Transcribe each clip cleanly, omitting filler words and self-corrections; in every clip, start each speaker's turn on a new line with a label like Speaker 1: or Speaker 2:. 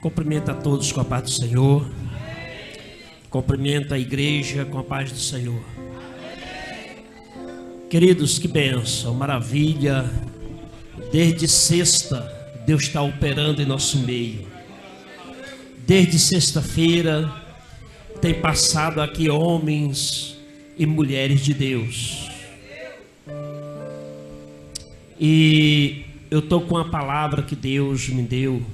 Speaker 1: Cumprimento a todos com a paz do Senhor. Cumprimento a igreja com a paz do Senhor. Queridos, que bênção, maravilha. Desde sexta, Deus está operando em nosso meio. Desde sexta-feira, tem passado aqui homens e mulheres de Deus. E eu estou com a palavra que Deus me deu.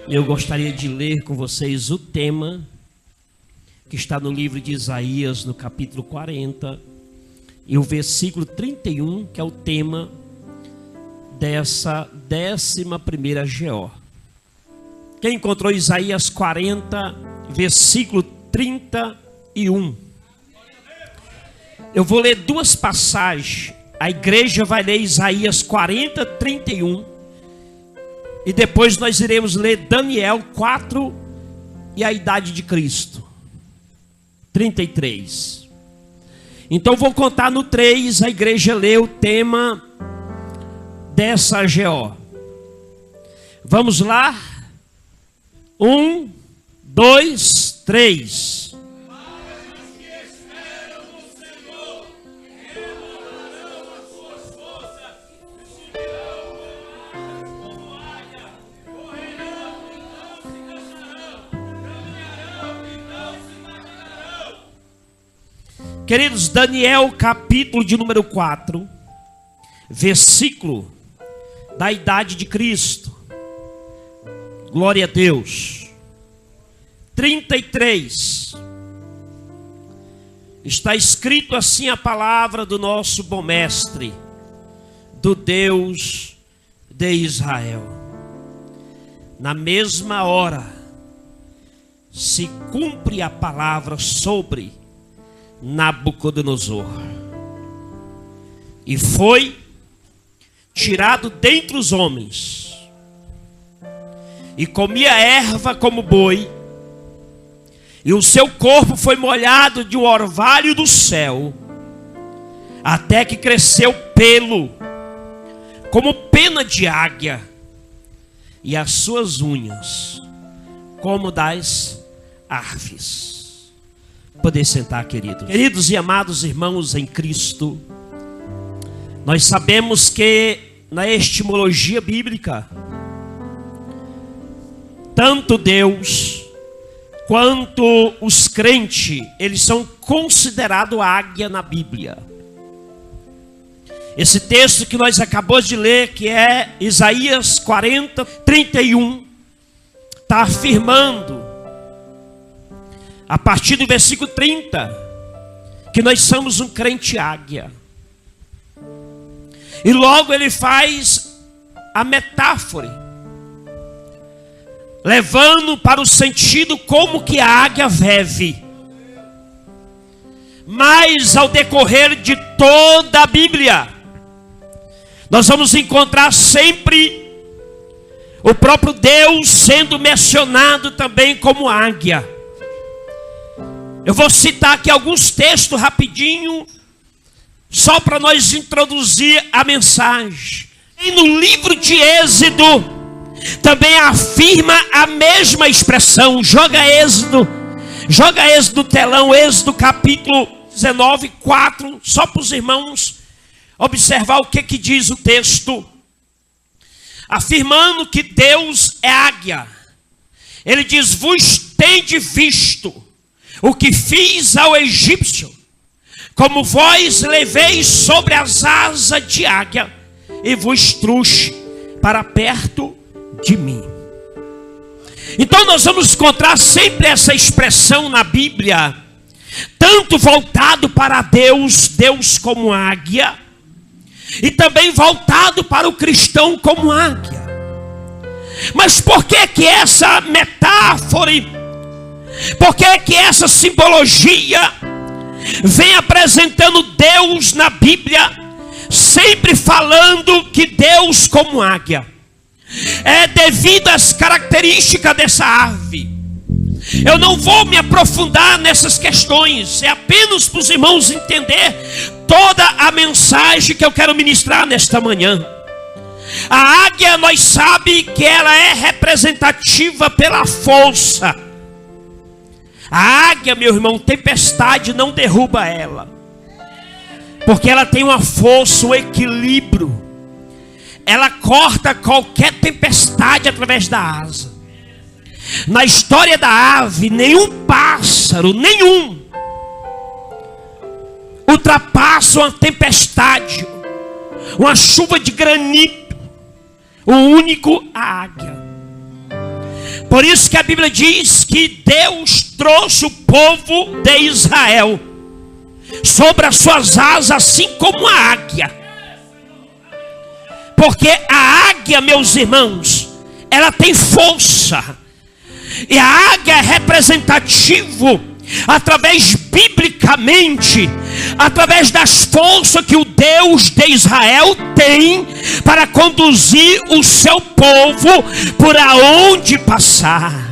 Speaker 1: Eu gostaria de ler com vocês o tema que está no livro de Isaías, no capítulo 40, e o versículo 31, que é o tema dessa 11ª GO. Quem encontrou Isaías 40, versículo 31? Eu vou ler duas passagens. A igreja vai ler Isaías 40, 31. E depois nós iremos ler Daniel 4 e a idade de Cristo. 33. Então vou contar no 3, a igreja lê o tema dessa GO. Vamos lá? 1, 2, 3. Queridos, Daniel capítulo de número 4, versículo da idade de Cristo. Glória a Deus. 33. Está escrito assim a palavra do nosso bom mestre, do Deus de Israel. Na mesma hora se cumpre a palavra sobre Nabucodonosor, e foi tirado dentre os homens, e comia erva como boi, e o seu corpo foi molhado de um orvalho do céu, até que cresceu pelo, como pena de águia, e as suas unhas, como das aves. Poder sentar, queridos. Queridos e amados irmãos em Cristo, nós sabemos que na etimologia bíblica, tanto Deus quanto os crentes, eles são considerados águia na Bíblia. Esse texto que nós acabamos de ler, que é Isaías 40, 31, está afirmando, a partir do versículo 30, que nós somos um crente águia. E logo ele faz a metáfora, levando para o sentido como que a águia vive. Mas ao decorrer de toda a Bíblia, nós vamos encontrar sempre o próprio Deus sendo mencionado também como águia. Eu vou citar aqui alguns textos rapidinho, só para nós introduzir a mensagem. E no livro de Êxodo, também afirma a mesma expressão. Joga Êxodo no telão, Êxodo capítulo 19, 4, só para os irmãos observar o que diz o texto. Afirmando que Deus é águia. Ele diz, vos tende visto o que fiz ao egípcio, como vós leveis sobre as asas de águia, e vos trouxe para perto de mim. Então nós vamos encontrar sempre essa expressão na Bíblia, tanto voltado para Deus, Deus como águia, e também voltado para o cristão como águia. Mas por que essa metáfora, por que essa simbologia vem apresentando Deus na Bíblia, sempre falando que Deus como águia? É devido às características dessa ave. Eu não vou me aprofundar nessas questões, é apenas para os irmãos entender toda a mensagem que eu quero ministrar nesta manhã. A águia, nós sabemos que ela é representativa pela força. A águia, meu irmão, tempestade não derruba ela, porque ela tem uma força, um equilíbrio. Ela corta qualquer tempestade através da asa. Na história da ave, nenhum pássaro, ultrapassa uma tempestade, uma chuva de granito. O único, a águia. Por isso que a Bíblia diz que Deus trouxe o povo de Israel sobre as suas asas, assim como a águia. Porque a águia, meus irmãos, ela tem força. E a águia é representativo, biblicamente, através das forças que o Deus de Israel tem para conduzir o seu povo por aonde passar.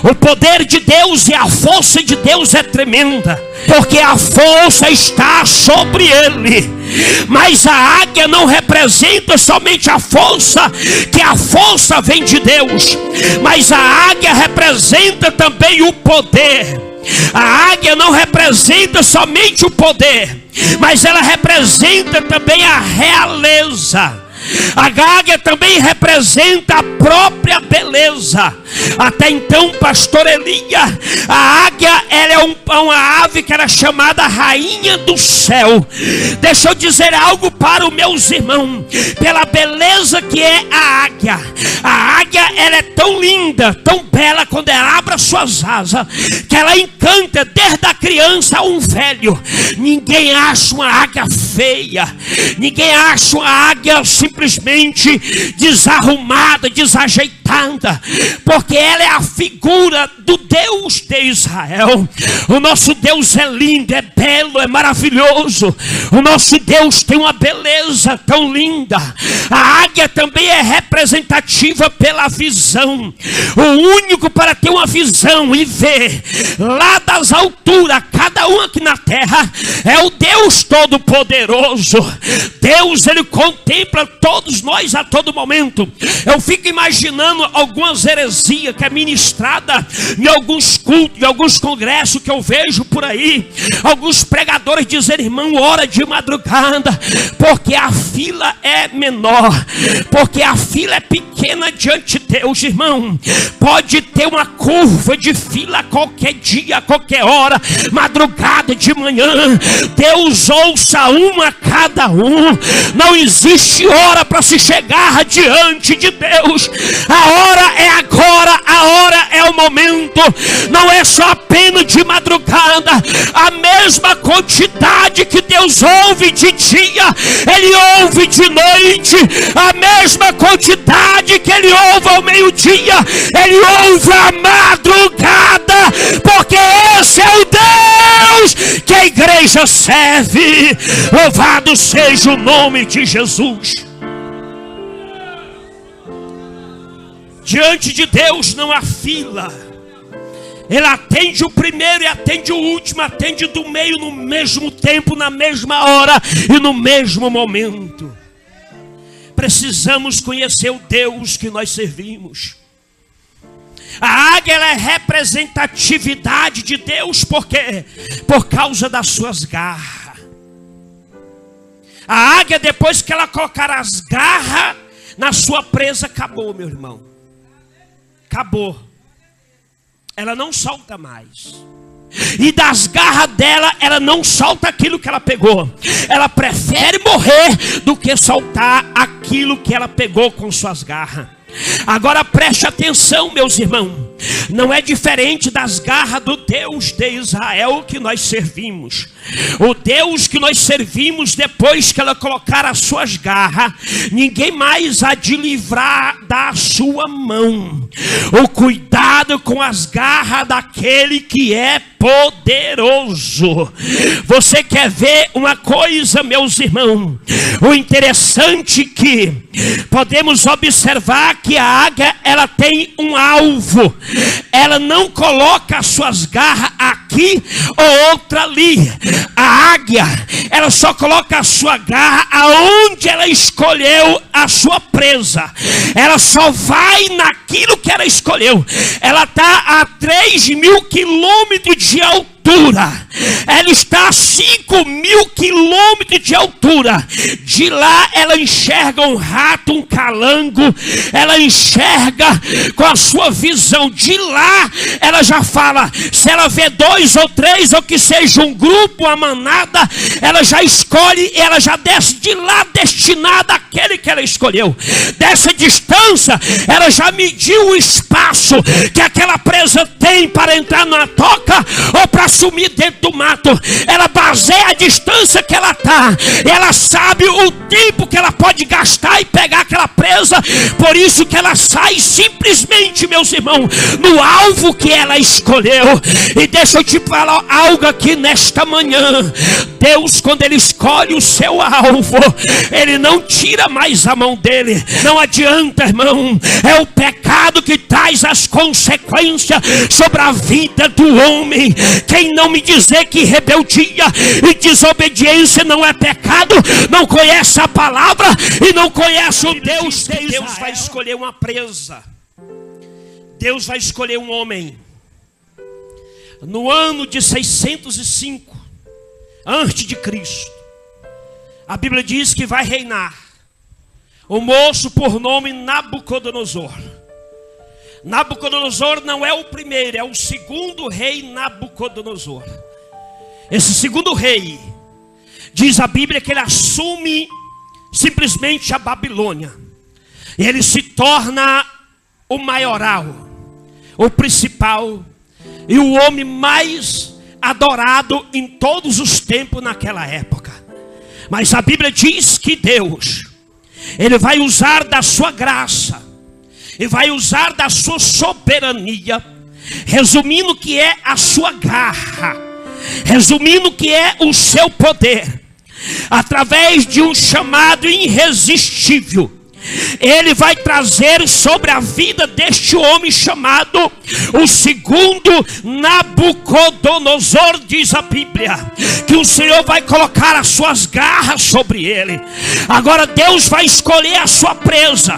Speaker 1: O poder de Deus e a força de Deus é tremenda, porque a força está sobre ele. Mas a águia não representa somente a força, que a força vem de Deus, mas a águia representa também o poder. A águia não representa somente o poder, mas ela representa também a realeza. A águia também representa a própria beleza. Até então, pastor Elia, a águia ela é uma ave que era chamada rainha do céu. Deixa eu dizer algo para os meus irmãos. Pela beleza que é a águia ela é tão linda, tão bela, quando ela abre as suas asas, que ela encanta desde a criança a um velho. Ninguém acha uma águia feia, ninguém acha uma águia simplesmente desarrumada, desajeitada, porque ela é a figura do Deus de Israel. O nosso Deus é lindo, é belo, é maravilhoso. O nosso Deus tem uma beleza tão linda. A águia também é representativa pela visão. O único para ter uma visão e ver lá das alturas, cada um aqui na terra, é o Deus Todo-Poderoso. Deus, ele contempla todos nós a todo momento. Eu fico imaginando algumas heresias que é ministrada em alguns cultos, em alguns congressos que eu vejo por aí. Alguns pregadores dizem: irmão, ora de madrugada, porque a fila é menor, porque a fila é pequena diante de Deus. Irmão, pode ter uma curva de fila a qualquer dia, a qualquer hora, madrugada, de manhã. Deus ouça uma a cada um. Não existe hora para se chegar diante de Deus. A hora é agora, a hora é o momento. Não é só apenas de madrugada. A mesma quantidade que Deus ouve de dia, Ele ouve de noite. A mesma quantidade que Ele ouve ao meio-dia, Ele ouve à madrugada. Porque esse é o Deus que a igreja serve. Louvado seja o nome de Jesus. Diante de Deus não há fila. Ele atende o primeiro e atende o último, atende do meio no mesmo tempo, na mesma hora e no mesmo momento. Precisamos conhecer o Deus que nós servimos. A águia ela é representatividade de Deus, porque por causa das suas garras. A águia, depois que ela colocar as garras na sua presa, acabou, meu irmão. Acabou. Ela não solta mais. E das garras dela, ela não solta aquilo que ela pegou. Ela prefere morrer do que soltar aquilo que ela pegou com suas garras. Agora preste atenção, meus irmãos. Não é diferente das garras do Deus de Israel que nós servimos. O Deus que nós servimos, depois que ela colocar as suas garras, ninguém mais há de livrar da sua mão. O cuidado com as garras daquele que é poderoso. Você quer ver uma coisa, meus irmãos? O interessante é que podemos observar que a águia, ela tem um alvo. Ela não coloca as suas garras aqui ou outra ali. A águia, ela só coloca a sua garra aonde ela escolheu a sua presa. Ela só vai naquilo que ela escolheu. Ela está a 3.000 quilômetros de altura. Ela está a 5.000 quilômetros de altura. De lá ela enxerga um rato, um calango. Ela enxerga com a sua visão. De lá ela já fala. Se ela vê 2 ou 3, ou que seja um grupo, uma manada, ela já escolhe e ela já desce de lá destinada àquele que ela escolheu. Dessa distância ela já mediu o espaço que aquela presa tem para entrar na toca ou para sumir dentro do mato. Ela baseia a distância que ela está. Ela sabe o tempo que ela pode gastar e pegar aquela presa. Por isso que ela sai simplesmente, meus irmãos, no alvo que ela escolheu. E deixa eu te falar algo aqui nesta manhã. Deus, quando Ele escolhe o seu alvo, Ele não tira mais a mão dele. Não adianta, irmão. É o pecado que traz as consequências sobre a vida do homem. Quem não me dizer que rebeldia e desobediência não é pecado, não conhece a palavra e não conhece o Deus. Deus vai escolher uma presa. Deus vai escolher um homem. No ano de 605 antes de Cristo, a Bíblia diz que vai reinar um moço por nome Nabucodonosor. Nabucodonosor não é o primeiro, é o segundo rei Nabucodonosor. Esse segundo rei, diz a Bíblia que ele assume simplesmente a Babilônia. E ele se torna o maioral, o principal e o homem mais adorado em todos os tempos naquela época. Mas a Bíblia diz que Deus, Ele vai usar da sua graça e vai usar da sua soberania, resumindo que é a sua garra, resumindo que é o seu poder, através de um chamado irresistível. Ele vai trazer sobre a vida deste homem chamado o segundo Nabucodonosor. Diz a Bíblia que o Senhor vai colocar as suas garras sobre ele. Agora Deus vai escolher a sua presa.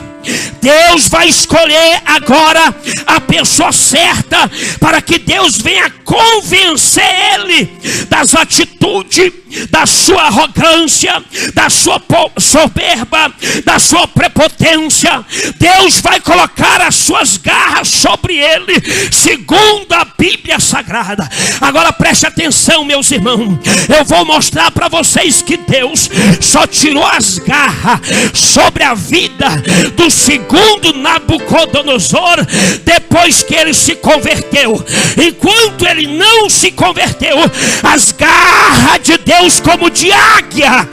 Speaker 1: Deus vai escolher agora a pessoa certa, para que Deus venha convencer ele das atitudes, da sua arrogância, da sua soberba, da sua prepotência. Deus vai colocar as suas garras sobre ele, segundo a Bíblia Sagrada. Agora preste atenção, meus irmãos. Eu vou mostrar para vocês que Deus só tirou as garras sobre a vida do segundo Nabucodonosor depois que ele se converteu. Enquanto ele não se converteu, as garras de Deus como de águia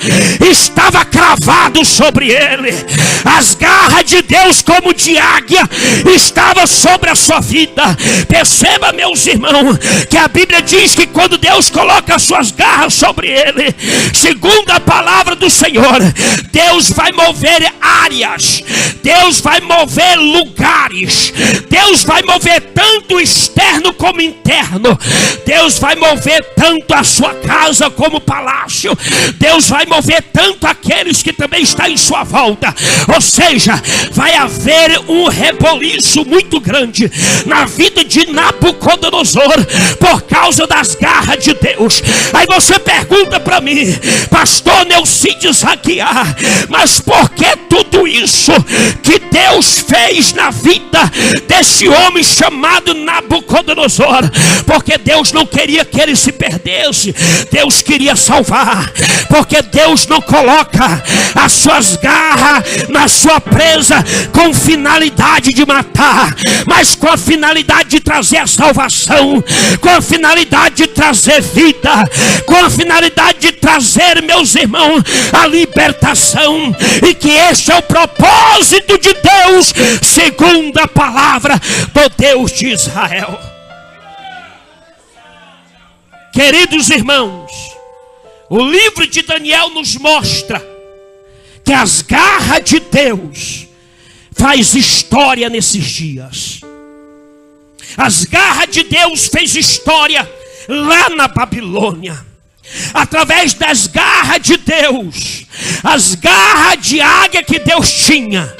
Speaker 1: estava cravado sobre ele. As garras de Deus como de águia estava sobre a sua vida. Perceba, meus irmãos, que a Bíblia diz que quando Deus coloca as suas garras sobre ele, segundo a palavra do Senhor, Deus vai mover áreas, Deus vai mover lugares, Deus vai mover tanto externo como interno. Deus vai mover tanto a sua casa como o palácio. Deus vai mover tanto aqueles que também estão em sua volta. Ou seja, vai haver um reboliço muito grande na vida de Nabucodonosor por causa das garras de Deus. Aí você pergunta para mim, pastor Neucides Aguiar, mas por que tudo isso que Deus fez na vida desse homem chamado Nabucodonosor? Porque Deus não queria que ele se perdesse, Deus queria salvar. Porque Deus não coloca as suas garras na sua presa com finalidade de matar, mas com a finalidade de trazer a salvação, com a finalidade de trazer vida, com a finalidade de trazer, meus irmãos, a libertação. E que este é o propósito de Deus, segundo a palavra do Deus de Israel. Queridos irmãos, o livro de Daniel nos mostra que as garras de Deus faz história nesses dias. As garras de Deus fez história lá na Babilônia. Através das garras de Deus, as garras de águia que Deus tinha,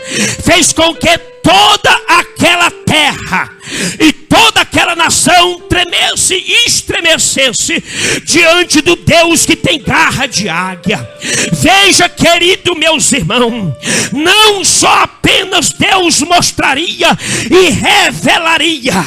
Speaker 1: fez com que toda aquela terra e toda aquela nação tremesse e estremecesse diante do Deus que tem garra de águia. Veja, querido meus irmãos, não só apenas Deus mostraria e revelaria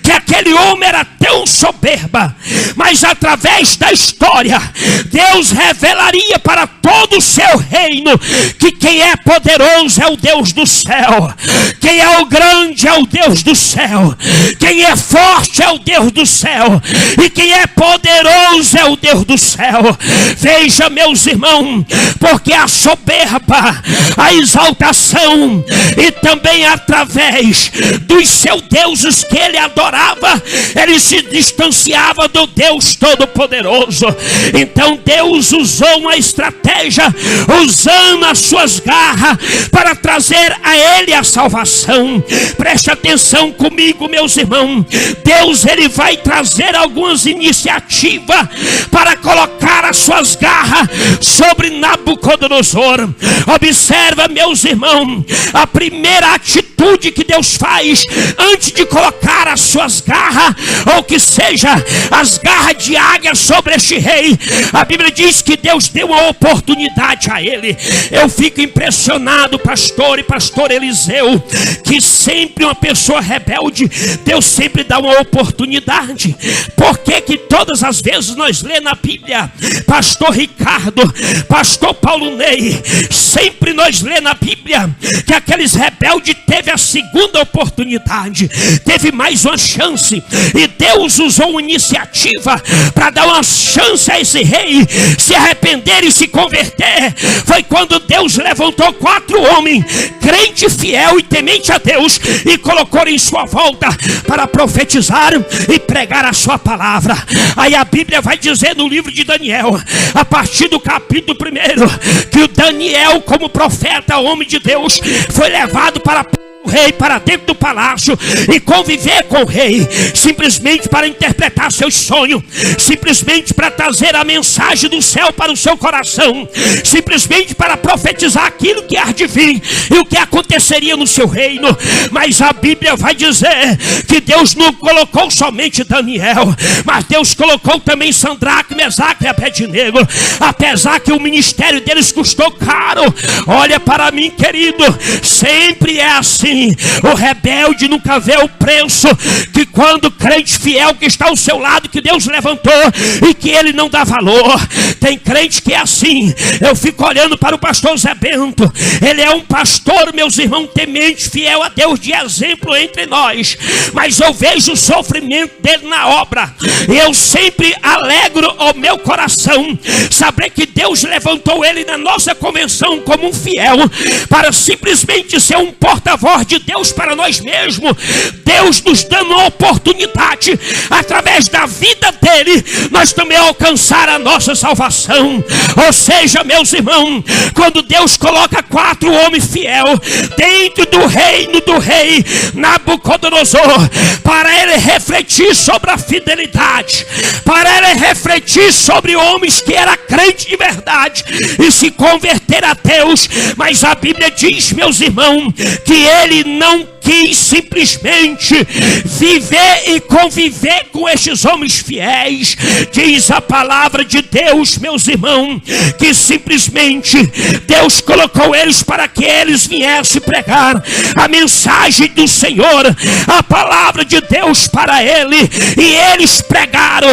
Speaker 1: que aquele homem era tão soberba, mas através da história Deus revelaria para todo o seu reino que quem é poderoso é o Deus do céu, quem é o grande é o Deus do céu, quem é forte é o Deus do céu, e quem é poderoso é o Deus do céu. Veja, meus irmãos, porque a soberba, a exaltação, e também através dos seus deuses que ele adorava, ele se distanciava do Deus Todo-Poderoso. Então Deus usou uma estratégia, usando as suas garras para trazer a ele a salvação. Preste atenção comigo, meus irmãos. Deus, ele vai trazer algumas iniciativas para colocar as suas garras sobre Nabucodonosor. Observa, meus irmãos, a primeira atitude que Deus faz antes de colocar as suas garras, ou que seja, as garras de águia sobre este rei. A Bíblia diz que Deus deu uma oportunidade a ele. Eu fico impressionado, pastor e pastor Eliseu, que sempre uma pessoa rebelde, Deus sempre dá uma oportunidade. Por que todas as vezes nós lemos na Bíblia, pastor Ricardo, pastor Paulo Ney, sempre nós lemos na Bíblia que aqueles rebeldes teve a segunda oportunidade, teve mais uma chance, e Deus usou uma iniciativa para dar uma chance a esse rei se arrepender e se converter. Foi quando Deus levantou 4 homens, crente, fiel e temente a Deus, e colocou em sua volta para profetizar e pregar a sua palavra. Aí a Bíblia vai dizer no livro de Daniel, a partir do capítulo 1, que o Daniel, como profeta, homem de Deus, foi levado para o rei, para dentro do palácio, e conviver com o rei, simplesmente para interpretar seus sonhos, simplesmente para trazer a mensagem do céu para o seu coração, simplesmente para profetizar aquilo que há de vir e o que aconteceria no seu reino. Mas a Bíblia vai dizer que Deus não colocou somente Daniel, mas Deus colocou também Sadraque, Mesaque e Abednego, apesar que o ministério deles custou caro. Olha para mim, querido, sempre é assim. O rebelde nunca vê o preço que quando o crente fiel que está ao seu lado, que Deus levantou e que ele não dá valor. Tem crente que é assim. Eu fico olhando para o pastor Zé Bento. Ele é um pastor, meus irmãos, temente, fiel a Deus, de exemplo entre nós, mas eu vejo o sofrimento dele na obra, e eu sempre alegro o meu coração saber que Deus levantou ele na nossa convenção como um fiel, para simplesmente ser um porta-voz de Deus para nós mesmos. Deus nos dando uma oportunidade, através da vida dele, nós também alcançar a nossa salvação. Ou seja, meus irmãos, quando Deus coloca 4 homens fiel dentro do reino do rei Nabucodonosor, para ele refletir sobre a fidelidade, para ele refletir sobre homens que era crente de verdade e se converter a Deus. Mas a Bíblia diz, meus irmãos, que ele não quis simplesmente viver e conviver com estes homens fiéis. Diz a palavra de Deus, meus irmãos, que simplesmente Deus colocou eles para que eles viessem pregar a mensagem do Senhor, a palavra de Deus para ele, e eles pregaram,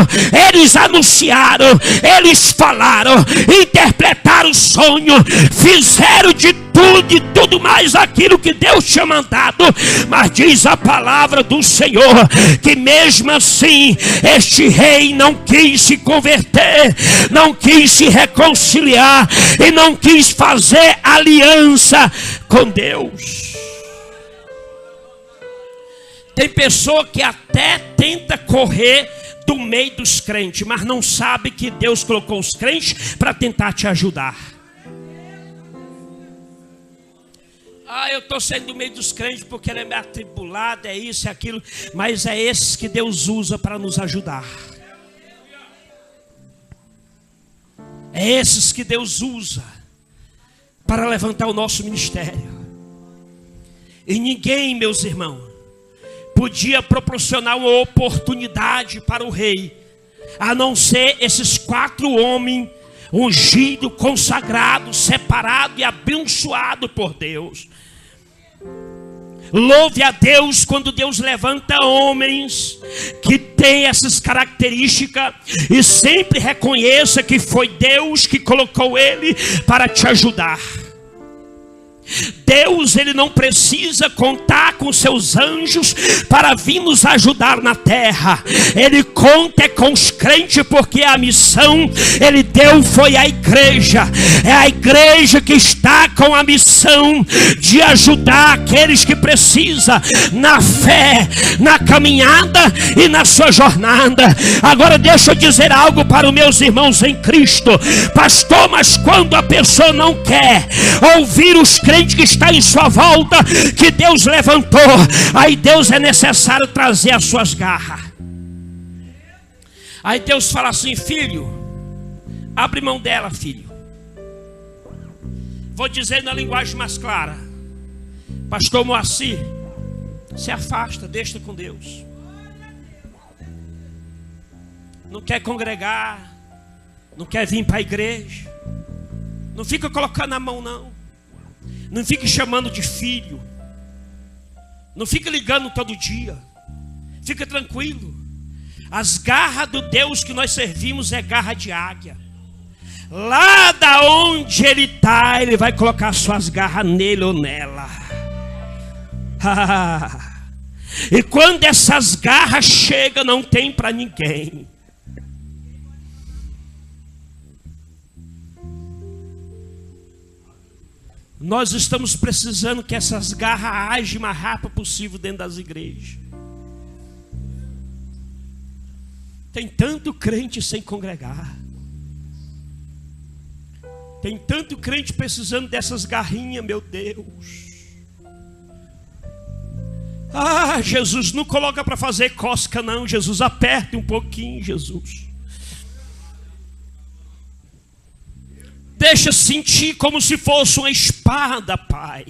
Speaker 1: eles anunciaram, eles falaram, interpretaram o sonho, fizeram de tudo mais aquilo que Deus tinha mandado. Mas diz a palavra do Senhor que mesmo assim este rei não quis se converter, não quis se reconciliar e não quis fazer aliança com Deus. Tem pessoa que até tenta correr do meio dos crentes, mas não sabe que Deus colocou os crentes para tentar te ajudar. Eu estou saindo do meio dos crentes porque ele é meio atribulado, é isso, é aquilo. Mas é esses que Deus usa para nos ajudar. É esses que Deus usa para levantar o nosso ministério. E ninguém, meus irmãos, podia proporcionar uma oportunidade para o rei, a não ser esses 4 homens ungidos, consagrados, separados e abençoados por Deus. Louve a Deus quando Deus levanta homens que têm essas características, e sempre reconheça que foi Deus que colocou ele para te ajudar. Deus, ele não precisa contar com seus anjos para vir nos ajudar na terra. Ele conta com os crentes, porque a missão ele deu foi a igreja. É a igreja que está com a missão de ajudar aqueles que precisam na fé, na caminhada e na sua jornada. Agora deixa eu dizer algo para os meus irmãos em Cristo. Pastor, mas quando a pessoa não quer ouvir os crentes que está em sua volta, que Deus levantou, aí Deus é necessário trazer as suas garras. Aí Deus fala assim: filho, abre mão dela, filho. Vou dizer na linguagem mais clara: pastor Moacir, se afasta, deixa com Deus. Não quer congregar, não quer vir para a igreja, não fica colocando a mão não. Não fique chamando de filho. Não fique ligando todo dia. Fica tranquilo. As garras do Deus que nós servimos é garra de águia. Lá da onde ele está, ele vai colocar suas garras nele ou nela. E quando essas garras chegam, não tem para ninguém. Nós estamos precisando que essas garras agem o mais rápido possível dentro das igrejas. Tem tanto crente sem congregar. Tem tanto crente precisando dessas garrinhas, meu Deus. Jesus, não coloca para fazer cosca não, Jesus, aperte um pouquinho, Jesus. Deixa sentir como se fosse uma espada, Pai.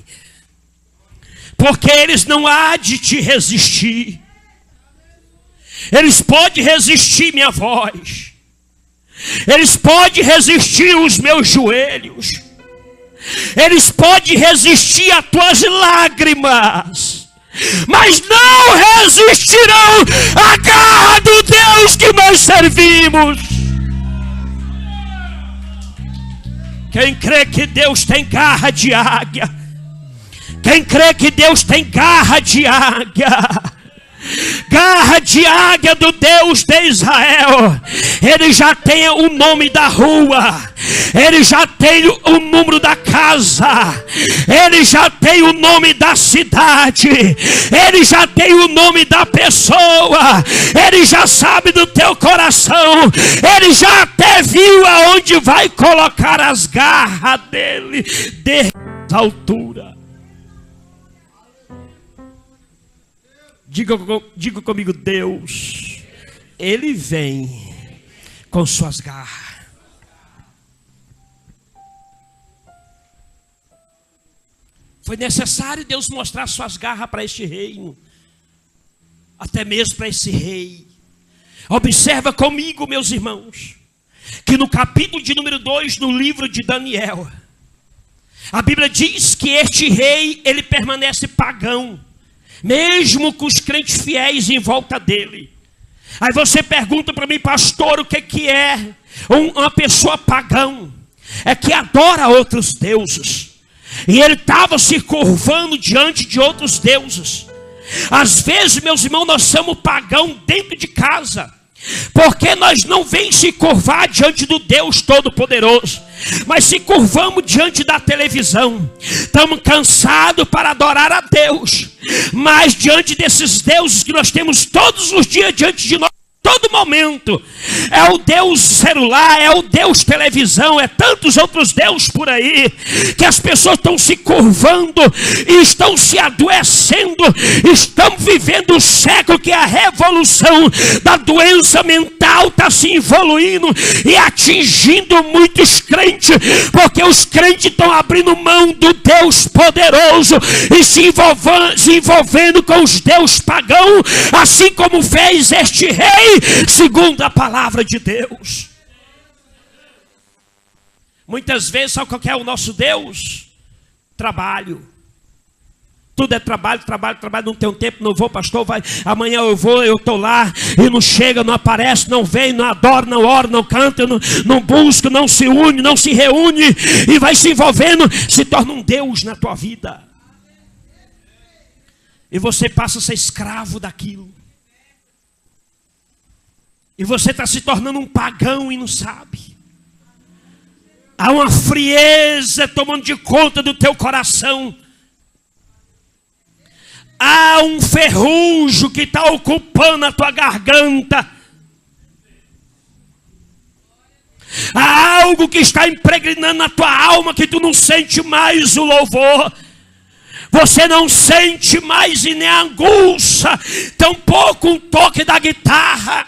Speaker 1: Porque eles não há de te resistir. Eles podem resistir minha voz. Eles podem resistir os meus joelhos. Eles podem resistir as tuas lágrimas. Mas não resistirão à garra do Deus que nós servimos. Quem crê que Deus tem garra de águia? Quem crê que Deus tem garra de águia? Garra de águia do Deus de Israel. Ele já tem o nome da rua. Ele já tem o número da casa. Ele já tem o nome da cidade. Ele já tem o nome da pessoa. Ele já sabe do teu coração. Ele já até viu aonde vai colocar as garras dele desde a altura. Diga comigo: Deus, Ele vem com suas garras. Foi necessário Deus mostrar suas garras para este reino, até mesmo para esse rei. Observa comigo, meus irmãos, que no capítulo de número 2 do livro de Daniel, a Bíblia diz que este rei, ele permanece pagão, mesmo com os crentes fiéis em volta dele. Aí você pergunta para mim: pastor, o que é uma pessoa pagão? É que adora outros deuses. E ele estava se curvando diante de outros deuses. Às vezes, meus irmãos, nós somos pagão dentro de casa, porque nós não vemos se curvar diante do Deus Todo-Poderoso, mas se curvamos diante da televisão. Estamos cansados para adorar a Deus, mas diante desses deuses que nós temos todos os dias diante de nós, todo momento. É o Deus celular, é o Deus televisão, é tantos outros deuses por aí, que as pessoas estão se curvando e estão se adoecendo, estão vivendo o século que a revolução da doença mental está se evoluindo e atingindo muitos crentes, porque os crentes estão abrindo mão do Deus poderoso e se envolvendo com os deuses pagãos, assim como fez este rei, segundo a palavra de Deus. Muitas vezes, sabe qual que é o nosso Deus? Trabalho. Tudo é trabalho, trabalho, trabalho, não tenho tempo, não vou, pastor, vai, amanhã eu vou, eu estou lá, e não chega, não aparece, não vem, não adora, não ora, não canta, não busca, não se une, não se reúne, e vai se envolvendo, se torna um Deus na tua vida. E você passa a ser escravo daquilo. E você está se tornando um pagão e não sabe. Há uma frieza tomando de conta do teu coração. Há um ferrugem que está ocupando a tua garganta. Há algo que está impregnando a tua alma que tu não sente mais o louvor. Você não sente mais e nem a angústia, tampouco um toque da guitarra.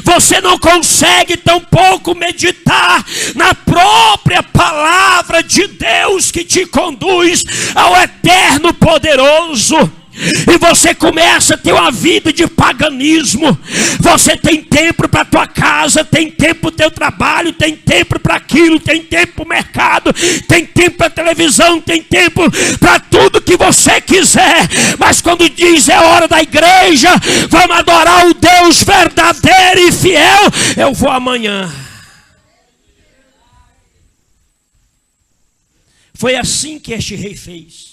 Speaker 1: Você não consegue tampouco meditar na própria palavra de Deus que te conduz ao eterno poderoso. E você começa a ter uma vida de paganismo. Você tem tempo para a tua casa, tem tempo para o teu trabalho, tem tempo para aquilo, tem tempo para o mercado, tem tempo para a televisão, tem tempo para tudo que você quiser. Mas quando diz é hora da igreja, vamos adorar o Deus verdadeiro e fiel, eu vou amanhã. Foi assim que este rei fez.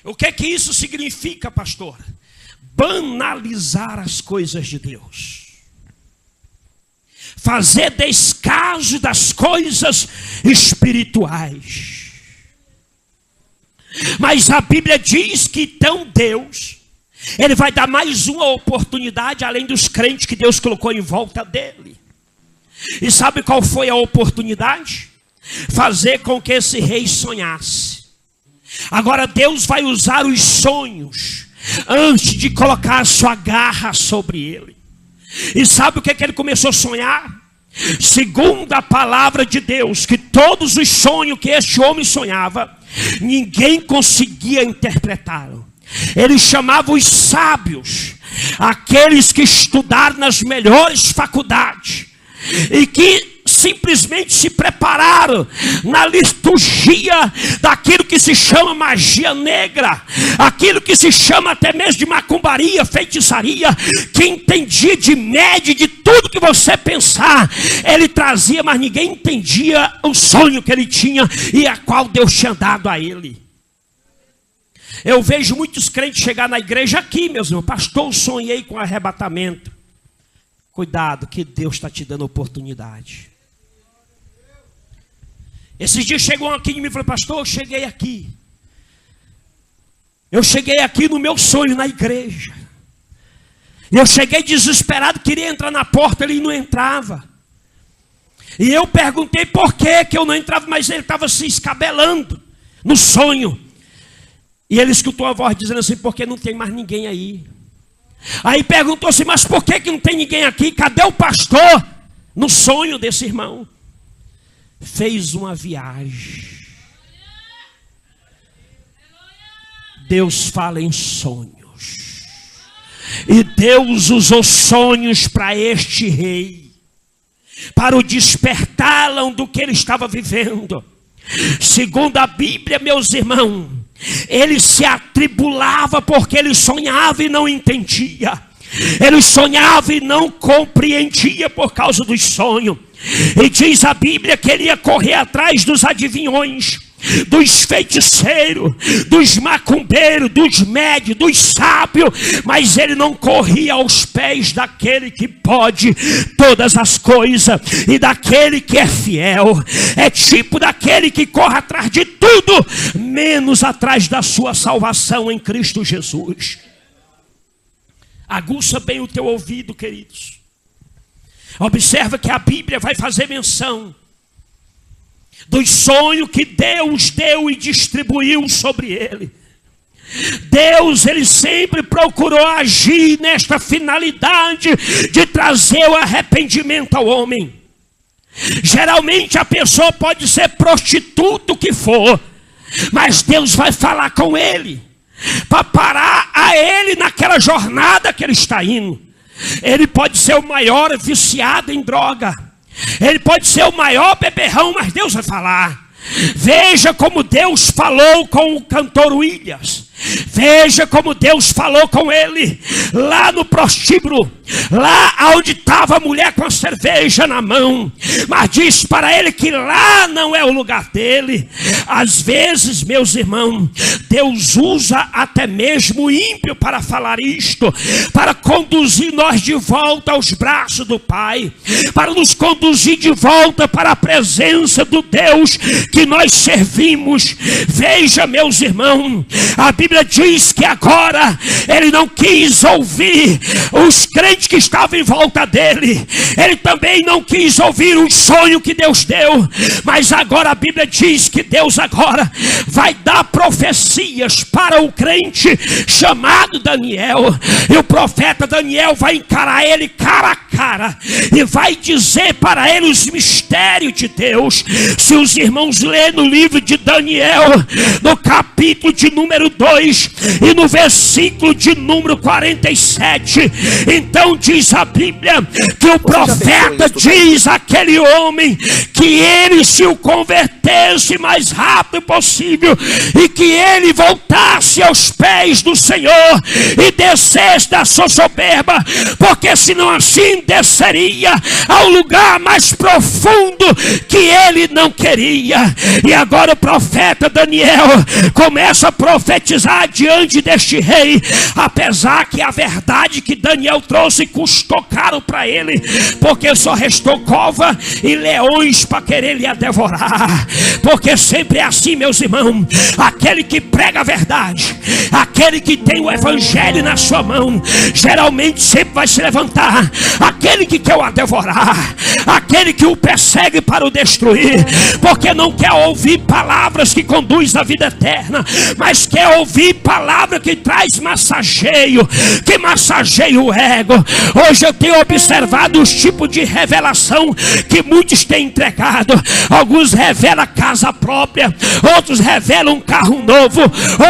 Speaker 1: O que é que isso significa, pastor? Banalizar as coisas de Deus. Fazer descaso das coisas espirituais. Mas a Bíblia diz que então Deus, Ele vai dar mais uma oportunidade além dos crentes que Deus colocou em volta dele. E sabe qual foi a oportunidade? Fazer com que esse rei sonhasse. Agora Deus vai usar os sonhos antes de colocar a sua garra sobre ele. E sabe o que é que ele começou a sonhar? Segundo a palavra de Deus, que todos os sonhos que este homem sonhava, ninguém conseguia interpretá-lo. Ele chamava os sábios, aqueles que estudaram nas melhores faculdades e que simplesmente se prepararam na liturgia daquilo que se chama magia negra, aquilo que se chama até mesmo de macumbaria, feitiçaria, que entendia de média, de tudo que você pensar, ele trazia, mas ninguém entendia o sonho que ele tinha e a qual Deus tinha dado a ele. Eu vejo muitos crentes chegar na igreja aqui, meus irmãos, pastor, eu sonhei com arrebatamento. Cuidado, que Deus está te dando oportunidade. Esses dias chegou aqui e me falou, pastor, eu cheguei aqui. Eu cheguei aqui no meu sonho na igreja. Eu cheguei desesperado, queria entrar na porta, ele não entrava. E eu perguntei por que eu não entrava, mas ele estava se escabelando no sonho. E ele escutou a voz dizendo assim, porque não tem mais ninguém aí. Aí perguntou assim, mas por que não tem ninguém aqui? Cadê o pastor? No sonho desse irmão. Fez uma viagem. Deus fala em sonhos. E Deus usou sonhos para este rei, para o despertá-lo do que ele estava vivendo. Segundo a Bíblia, meus irmãos, ele se atribulava porque ele sonhava e não entendia. Ele sonhava e não compreendia por causa dos sonhos. E diz a Bíblia que ele ia correr atrás dos adivinhões, dos feiticeiros, dos macumbeiros, dos médios, dos sábios, mas ele não corria aos pés daquele que pode todas as coisas e daquele que é fiel. É tipo daquele que corre atrás de tudo, menos atrás da sua salvação em Cristo Jesus. Aguça bem o teu ouvido, queridos. Observa que a Bíblia vai fazer menção dos sonhos que Deus deu e distribuiu sobre ele. Deus, ele sempre procurou agir nesta finalidade de trazer o arrependimento ao homem. Geralmente a pessoa pode ser prostituta, o que for, mas Deus vai falar com ele para parar a ele naquela jornada que ele está indo. Ele pode ser o maior viciado em droga, ele pode ser o maior beberrão, mas Deus vai falar. Veja como Deus falou com o cantor Williams. Veja como Deus falou com ele lá no prostíbulo, lá onde estava a mulher com a cerveja na mão, mas diz para ele que lá não é o lugar dele. Às vezes, meus irmãos, Deus usa até mesmo o ímpio para falar isto, para conduzir nós de volta aos braços do Pai, para nos conduzir de volta para a presença do Deus que nós servimos. Veja, meus irmãos, a Bíblia diz que agora ele não quis ouvir os crentes que estavam em volta dele, ele também não quis ouvir o sonho que Deus deu, mas agora a Bíblia diz que Deus agora vai dar profecias para o crente chamado Daniel, e o profeta Daniel vai encarar ele cara a cara e vai dizer para ele os mistérios de Deus. Se os irmãos lerem no livro de Daniel, no capítulo de número 2 e no versículo de número 47, então diz a Bíblia que o profeta diz àquele homem que ele se o convertesse mais rápido possível e que ele voltasse aos pés do Senhor e descesse da sua soberba, porque senão assim desceria ao lugar mais profundo que ele não queria. E agora o profeta Daniel começa a profetizar diante deste rei, apesar que a verdade que Daniel trouxe custou caro para ele, porque só restou cova e leões para querer lhe devorar. Porque sempre é assim, meus irmãos, aquele que prega a verdade, aquele que tem o evangelho na sua mão, geralmente sempre vai se levantar aquele que quer o devorar, aquele que o persegue para o destruir, porque não quer ouvir palavras que conduzem à vida eterna, mas quer ouvir palavra que traz massageio, que massageia o ego. Hoje eu tenho observado os tipos de revelação que muitos têm entregado. Alguns revelam casa própria, outros revelam um carro novo,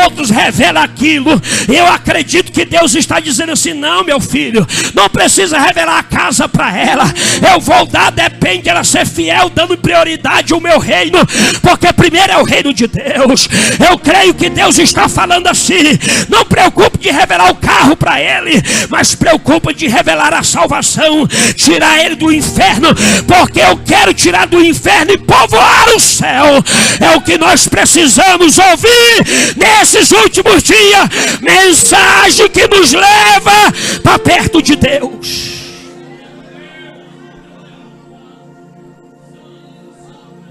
Speaker 1: outros revelam aquilo. Eu acredito que Deus está dizendo assim: não, meu filho, não precisa revelar a casa para ela, eu vou dar, depende ela ser fiel, dando prioridade ao meu reino, porque primeiro é o reino de Deus. Eu creio que Deus está falando assim: não preocupe de revelar o carro para ele, mas preocupa de revelar a salvação, tirar ele do inferno, porque eu quero tirar do inferno e povoar o céu. É o que nós precisamos ouvir nesses últimos dias, mensagem que nos leva para perto de Deus.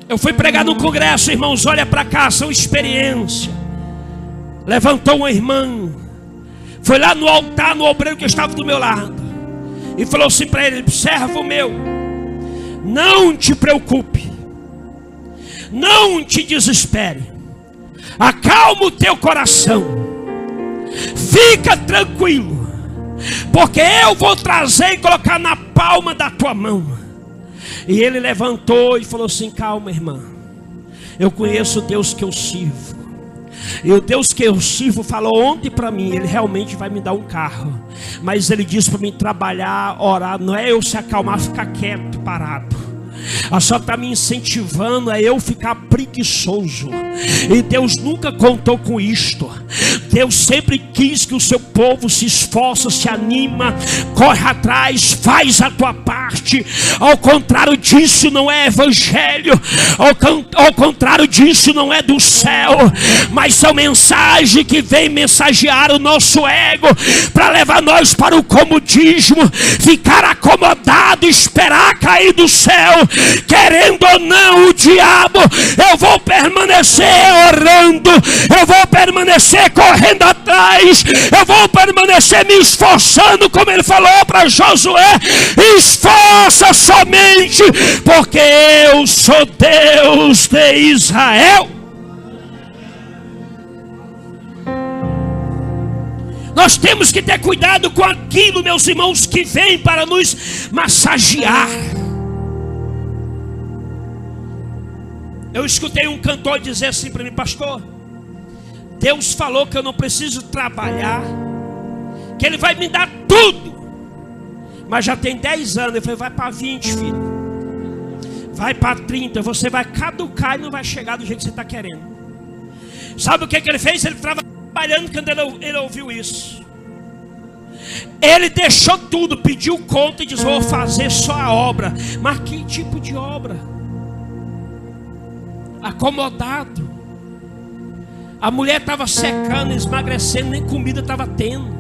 Speaker 1: Eu fui pregar no congresso, irmãos, olha para cá, são experiência. Levantou uma irmã, foi lá no altar, no obreiro que estava do meu lado, e falou assim para ele: servo meu, não te preocupe, não te desespere, acalma o teu coração, fica tranquilo, porque eu vou trazer e colocar na palma da tua mão. E ele levantou e falou assim: calma, irmã, eu conheço o Deus que eu sirvo, e o Deus que eu sirvo falou ontem para mim, ele realmente vai me dar um carro, mas ele disse para mim trabalhar, orar, não é eu se acalmar, ficar quieto, parado. Ela só está me incentivando a eu ficar preguiçoso. E Deus nunca contou com isto. Deus sempre quis que o seu povo se esforça, se anima, corre atrás, faz a tua parte. Ao contrário disso não é evangelho, ao contrário disso não é do céu, mas são mensagens que vêm mensagear o nosso ego, para levar nós para o comodismo, ficar acomodado, esperar cair do céu. Querendo ou não, o diabo, eu vou permanecer orando, eu vou permanecer correndo correndo atrás, eu vou permanecer me esforçando, como ele falou para Josué: esforça somente, porque eu sou Deus de Israel. Nós temos que ter cuidado com aquilo, meus irmãos, que vem para nos massagear. Eu escutei um cantor dizer assim para mim: pastor, Deus falou que eu não preciso trabalhar, que Ele vai me dar tudo. Mas já tem 10 anos. Eu falei: vai para 20, filho. Vai para 30. Você vai caducar e não vai chegar do jeito que você está querendo. Sabe o que ele fez? Ele estava trabalhando quando ele ouviu isso. Ele deixou tudo, pediu conta e disse: vou fazer só a obra. Mas que tipo de obra? Acomodado. A mulher estava secando, esmagrecendo, nem comida estava tendo.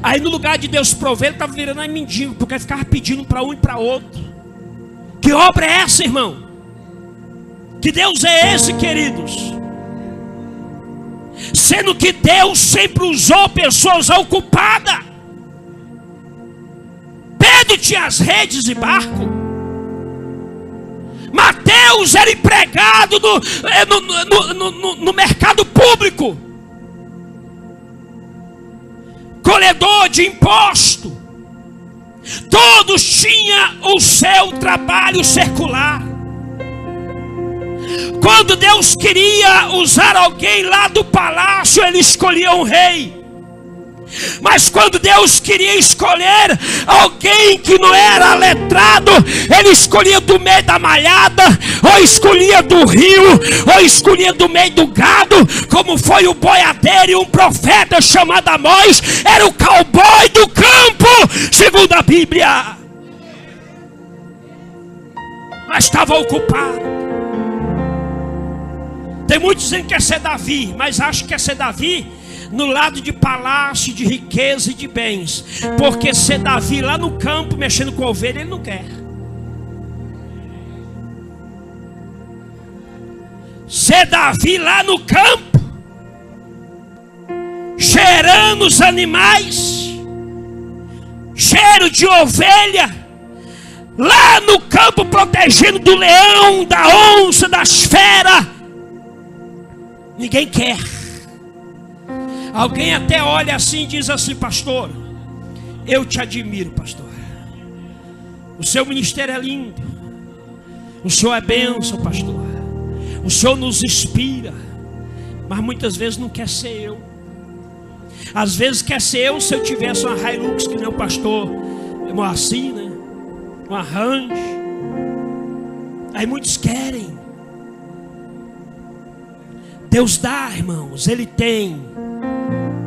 Speaker 1: Aí no lugar de Deus prover, ele estava virando aí mendigo, porque ele ficava pedindo para um e para outro. Que obra é essa, irmão? Que Deus é esse, queridos? Sendo que Deus sempre usou pessoas ocupadas. Pedro tinha as redes e barco. Mateus era empregado no mercado público, colhedor de imposto. Todos tinham o seu trabalho secular. Quando Deus queria usar alguém lá do palácio, Ele escolhia um rei. Mas quando Deus queria escolher alguém que não era letrado, Ele escolhia do meio da malhada, ou escolhia do rio, ou escolhia do meio do gado, como foi o boiadeiro e um profeta chamado Amós. Era o cowboy do campo, segundo a Bíblia. Mas estava ocupado. Tem muitos dizendo que quer ser Davi, mas acho que quer ser Davi no lado de palácio, de riqueza e de bens. Porque ser Davi lá no campo, mexendo com ovelha, ele não quer. Ser Davi lá no campo, cheirando os animais, cheiro de ovelha, lá no campo protegendo do leão, da onça, das feras, ninguém quer. Alguém até olha assim e diz assim: pastor, eu te admiro, pastor. O seu ministério é lindo. O senhor é bênção, pastor. O senhor nos inspira. Mas muitas vezes não quer ser eu. Às vezes quer ser eu se eu tivesse uma Hilux, que nem o pastor Moacir, né? Uma Range. Aí muitos querem. Deus dá, irmãos, Ele tem.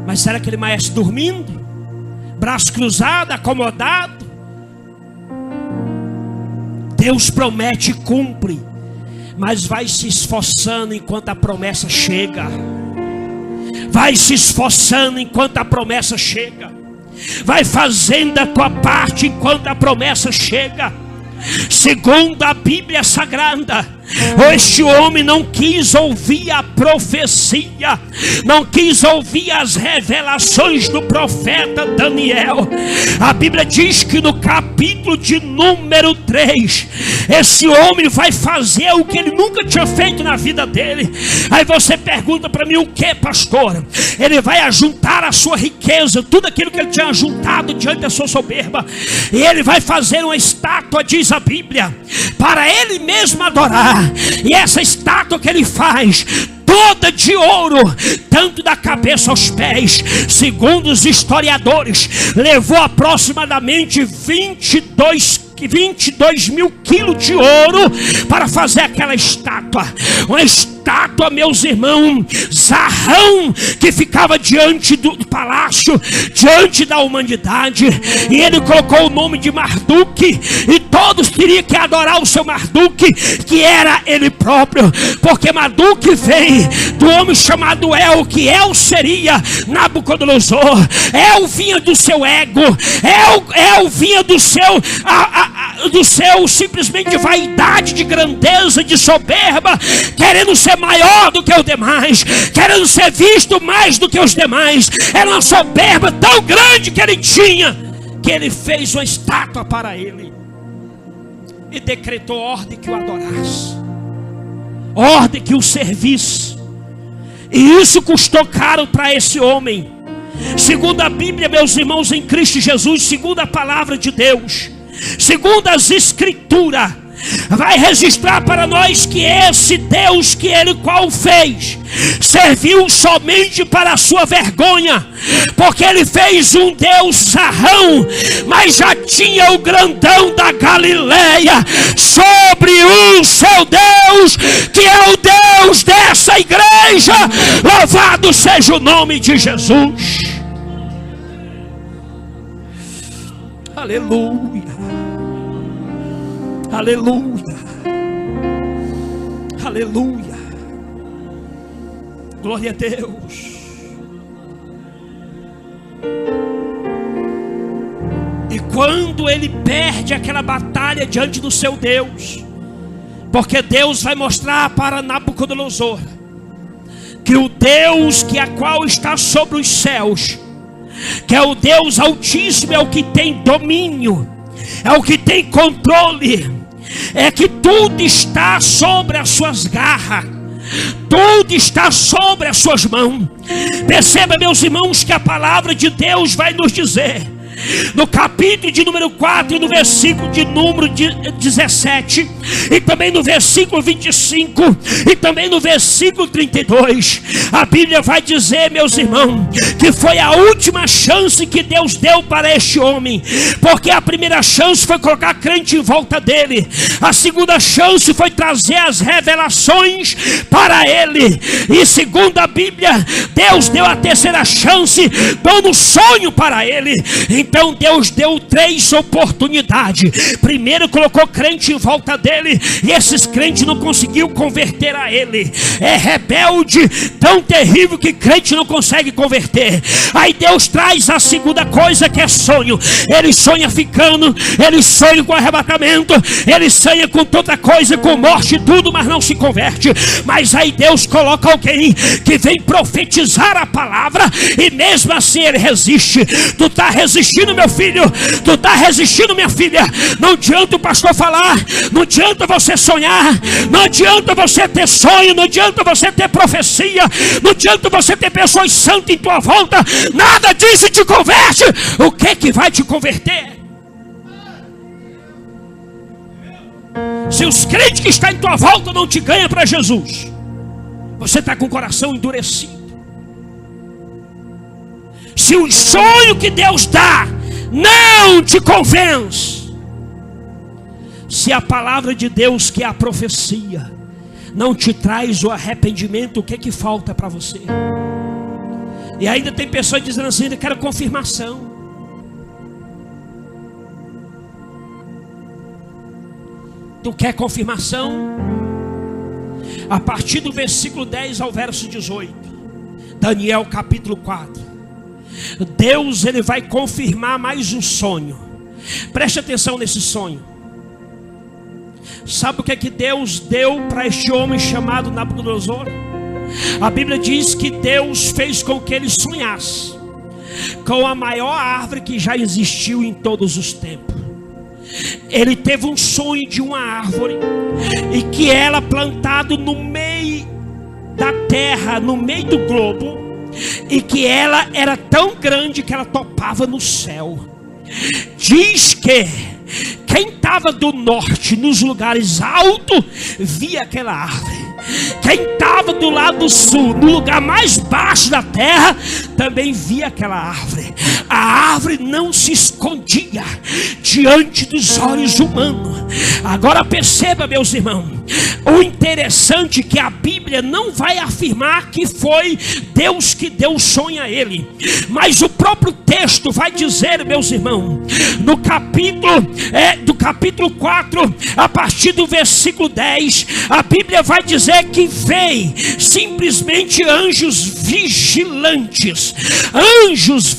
Speaker 1: Mas será que ele amanhece dormindo? Braço cruzado, acomodado? Deus promete e cumpre. Mas vai se esforçando enquanto a promessa chega. Vai se esforçando enquanto a promessa chega. Vai fazendo a tua parte enquanto a promessa chega. Segundo a Bíblia Sagrada, este homem não quis ouvir a profecia, não quis ouvir as revelações do profeta Daniel. A Bíblia diz que no capítulo de número 3, esse homem vai fazer o que ele nunca tinha feito na vida dele. Aí você pergunta para mim: o que, pastor? Ele vai ajuntar a sua riqueza, tudo aquilo que ele tinha juntado diante da sua soberba, e ele vai fazer uma estátua, diz a Bíblia, para ele mesmo adorar. E essa estátua que ele faz, toda de ouro, tanto da cabeça aos pés, segundo os historiadores, levou aproximadamente 22 mil quilos de ouro para fazer aquela estátua. Uma estátua, meus irmãos, Zarrão, que ficava diante do palácio, diante da humanidade. E ele colocou o nome de Marduk, e todos teriam que adorar o seu Marduk, que era ele próprio, porque Marduk vem do homem chamado El, que El seria Nabucodonosor. El vinha do seu ego, El vinha do seu do seu simplesmente vaidade, de grandeza, de soberba, querendo ser maior do que os demais, querendo ser visto mais do que os demais. Era uma soberba tão grande que ele tinha, que ele fez uma estátua para ele e decretou ordem que o adorasse, ordem que o servisse. E isso custou caro para esse homem. Segundo a Bíblia, meus irmãos em Cristo Jesus, segundo a palavra de Deus, segundo as Escrituras, vai registrar para nós que esse Deus que ele qual fez, serviu somente para a sua vergonha, porque ele fez um Deus sarrão, mas já tinha o grandão da Galileia sobre o seu Deus, que é o Deus dessa igreja. Louvado seja o nome de Jesus. Aleluia, aleluia, aleluia, glória a Deus. E quando ele perde aquela batalha diante do seu Deus, porque Deus vai mostrar para Nabucodonosor que o Deus que a qual está sobre os céus, que é o Deus Altíssimo, é o que tem domínio, é o que tem controle, é que tudo está sobre as suas garras, tudo está sobre as suas mãos. Perceba, meus irmãos, que a palavra de Deus vai nos dizer, no capítulo de número 4 e no versículo de número 17, e também no versículo 25, e também no versículo 32, a Bíblia vai dizer, meus irmãos, que foi a última chance que Deus deu para este homem, porque a primeira chance foi colocar crente em volta dele, a segunda chance foi trazer as revelações para ele, e segundo a Bíblia, Deus deu a terceira chance, dando um sonho para ele. Então Deus deu 3 oportunidades. Primeiro colocou crente em volta dele, e esses crentes não conseguiu converter a ele. É rebelde tão terrível que crente não consegue converter. Aí Deus traz a segunda coisa, que é sonho. Ele sonha ficando, ele sonha com arrebatamento, ele sonha com toda coisa, com morte e tudo, mas não se converte. Mas aí Deus coloca alguém que vem profetizar a palavra, e mesmo assim ele resiste. Tu está resistindo, meu filho, tu está resistindo, minha filha. Não adianta o pastor falar, não adianta você sonhar, não adianta você ter sonho, não adianta você ter profecia, não adianta você ter pessoas santas em tua volta, nada disso te converte. O que vai te converter? Se os crentes que estão em tua volta não te ganham para Jesus, você está com o coração endurecido. Se o sonho que Deus dá não te convence, se a palavra de Deus, que é a profecia, não te traz o arrependimento, o que falta para você? E ainda tem pessoas dizendo assim: eu quero confirmação. Tu quer confirmação? A partir do versículo 10 ao verso 18, Daniel capítulo 4, Deus ele vai confirmar mais um sonho. Preste atenção nesse sonho. Sabe o que é que Deus deu para este homem chamado Nabucodonosor? A Bíblia diz que Deus fez com que ele sonhasse com a maior árvore que já existiu em todos os tempos. Ele teve um sonho de uma árvore, e que ela plantada no meio da terra, no meio do globo, e que ela era tão grande que ela topava no céu. Diz que quem estava do norte, nos lugares altos, via aquela árvore. Quem estava do lado do sul, no lugar mais baixo da terra, também via aquela árvore. A árvore não se escondia diante dos olhos humanos. Agora perceba, meus irmãos, o interessante é que a Bíblia não vai afirmar que foi Deus que deu o sonho a ele, mas o próprio texto vai dizer, meus irmãos, no capítulo 4, a partir do versículo 10, a Bíblia vai dizer dizer que veio simplesmente anjos vigilantes. Anjos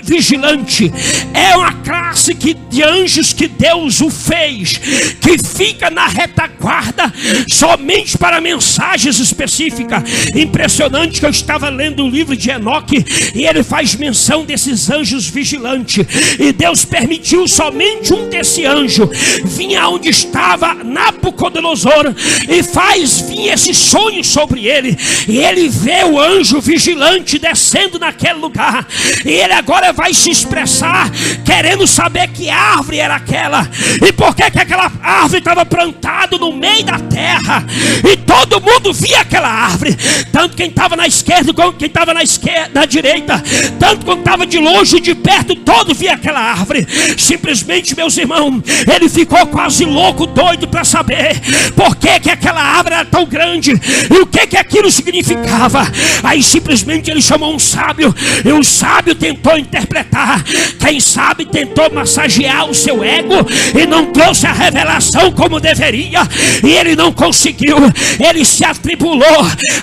Speaker 1: vigilantes é uma classe de anjos que Deus o fez, que fica na retaguarda somente para mensagens específicas. Impressionante que eu estava lendo o livro de Enoque e ele faz menção desses anjos vigilantes, e Deus permitiu somente um desse anjo vinha onde estava Nabucodonosor e faz vir esse sonho sobre ele, e ele vê o anjo vigilante descendo naquele lugar, e ele agora vai se expressar querendo saber que árvore era aquela, e por que aquela árvore estava plantada no meio da terra, e todo mundo via aquela árvore, tanto quem estava na esquerda como quem estava na direita, tanto quem estava de longe e de perto, todo via aquela árvore. Simplesmente, meus irmãos, ele ficou quase louco, doido para saber por que aquela árvore era tão grande e o que aquilo significava. Aí simplesmente ele chamou um sábio, e o sábio tentou interpretar. Quem sabe tentou massagear o seu ego e não trouxe a revelação como deveria, e ele não conseguiu. Ele se atribulou.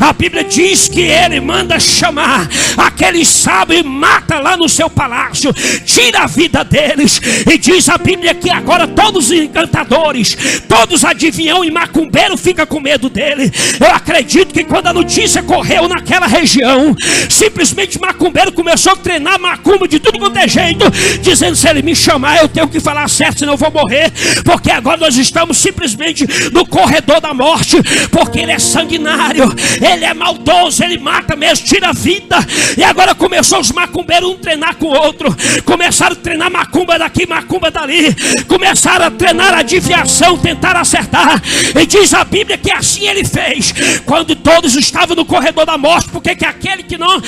Speaker 1: A Bíblia diz que ele manda chamar aquele sábio e mata lá no seu palácio, tira a vida deles, e diz a Bíblia que agora todos os encantadores, todos adivinhão e macumbeiro ficam com medo dele. Eu acredito que quando a notícia correu naquela região, simplesmente macumbeiro começou a treinar macumba de tudo quanto é jeito, dizendo: se ele me chamar eu tenho que falar certo, senão eu vou morrer, porque agora nós estamos simplesmente no corredor da morte, porque ele é sanguinário, ele é maldoso, ele mata mesmo, tira a vida. E agora começou os macumbeiros um treinar com o outro, começaram a treinar macumba daqui, macumba dali, começaram a treinar adivinhação, tentar acertar, e diz a Bíblia que assim ele fez quando todos estavam no corredor da morte, porque que aquele que não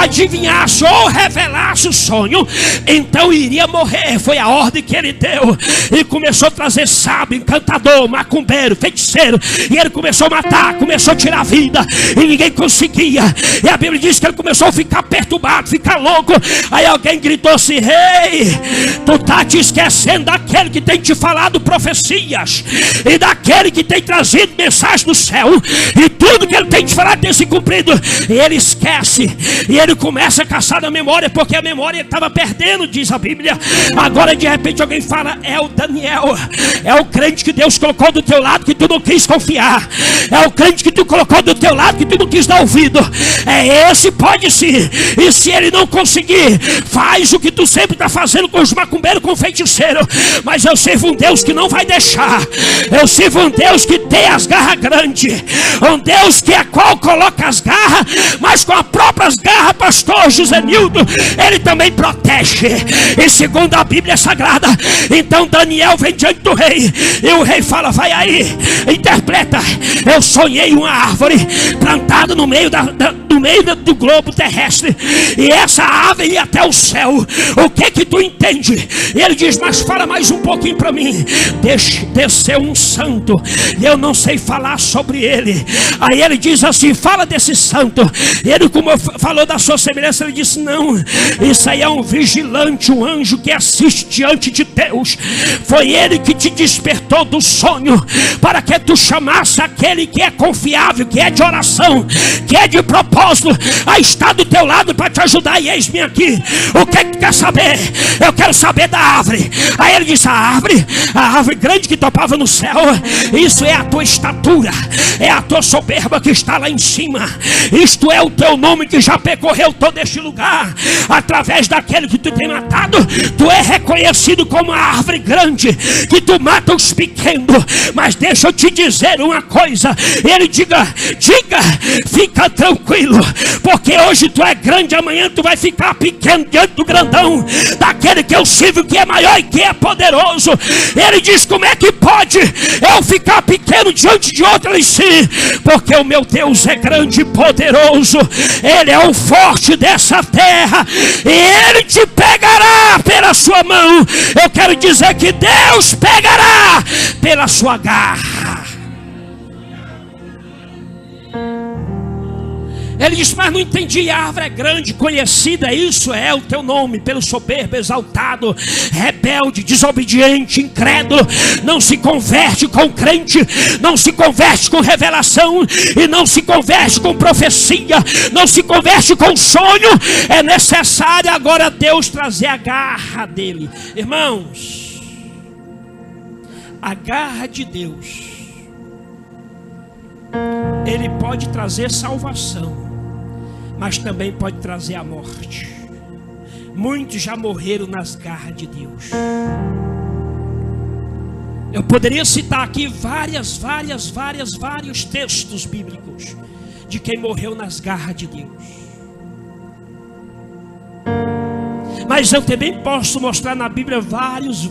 Speaker 1: adivinhasse ou revelasse o sonho, então iria morrer. Foi a ordem que ele deu, e começou a trazer sábio, encantador, macumbeiro, feiticeiro, e ele começou a matar, começou a tirar a vida, e ninguém conseguia. E a Bíblia diz que ele começou a ficar perturbado, ficar louco. Aí alguém gritou assim: ei, tu tá te esquecendo daquele que tem te falado profecias, e daquele que tem trazido mensagem do céu, e tudo que ele tem te falado tem se cumprido. E ele esquece, e ele começa a caçar na memória, porque a memória ele estava perdendo, diz a Bíblia. Agora de repente alguém fala: é o Daniel, é o crente que Deus colocou do teu lado que tu não quis confiar, é o crente que tu colocou do teu lado que tu não quis dar ouvido. É esse, pode sim. E se ele não conseguir, faz o que tu sempre está fazendo com os macumbeiros, com o feiticeiro. Mas eu sirvo um Deus que não vai deixar. Eu sirvo um Deus que tem as garras grandes, um Deus que a qual coloca as garras, mas com as próprias garras, pastor José Nildo, ele também protege. E segundo a Bíblia Sagrada, então Daniel vem diante do rei, e o rei fala: vai aí, interpreta. Eu sonhei uma árvore plantada no meio do globo terrestre, e essa árvore ia até o céu. O que tu entende? E ele diz: mas fala mais um pouquinho para mim. Desceu um santo, e eu não sei falar sobre ele. Aí ele diz assim: fala desse santo. E ele, como falou da sua semelhança, ele disse: não, isso aí é um vigilante, um anjo que assiste diante de Deus. Foi ele que te despertou do sonho, para que tu chamasse aquele que é confiável, que é de oração, que é de propósito, a estar do teu lado para te ajudar. E eis-me aqui. O que tu quer saber? Eu quero saber da árvore. Aí ele disse: a árvore grande que topava no céu, isso é a tua estatura, é a tua soberba que está lá em cima. Isto é o teu nome que já percorreu todo este lugar. Através daquele que tu tem matado, tu é reconhecido como a árvore grande, que tu mata os pequenos. Mas deixa eu te dizer uma coisa. Ele diga, fica tranquilo, porque hoje tu é grande, amanhã tu vai ficar pequeno diante do grandão, daquele que eu sirvo, que é maior e que é poderoso. Ele diz: como é que pode eu ficar pequeno diante de outro? Ele sim, porque o meu Deus é grande e poderoso. Ele é o forte dessa terra, e ele te pegará pela sua mão. Eu quero dizer que Deus pegará pela sua garra. Ele disse, mas não entendi, a árvore é grande, conhecida, isso é o teu nome, pelo soberbo, exaltado, rebelde, desobediente, incrédulo, não se converte com crente, não se converte com revelação, e não se converte com profecia, não se converte com sonho. É necessário agora Deus trazer a garra dele. Irmãos, a garra de Deus, Ele pode trazer salvação, mas também pode trazer a morte. Muitos já morreram nas garras de Deus. Eu poderia citar aqui vários textos bíblicos de quem morreu nas garras de Deus. Mas eu também posso mostrar na Bíblia vários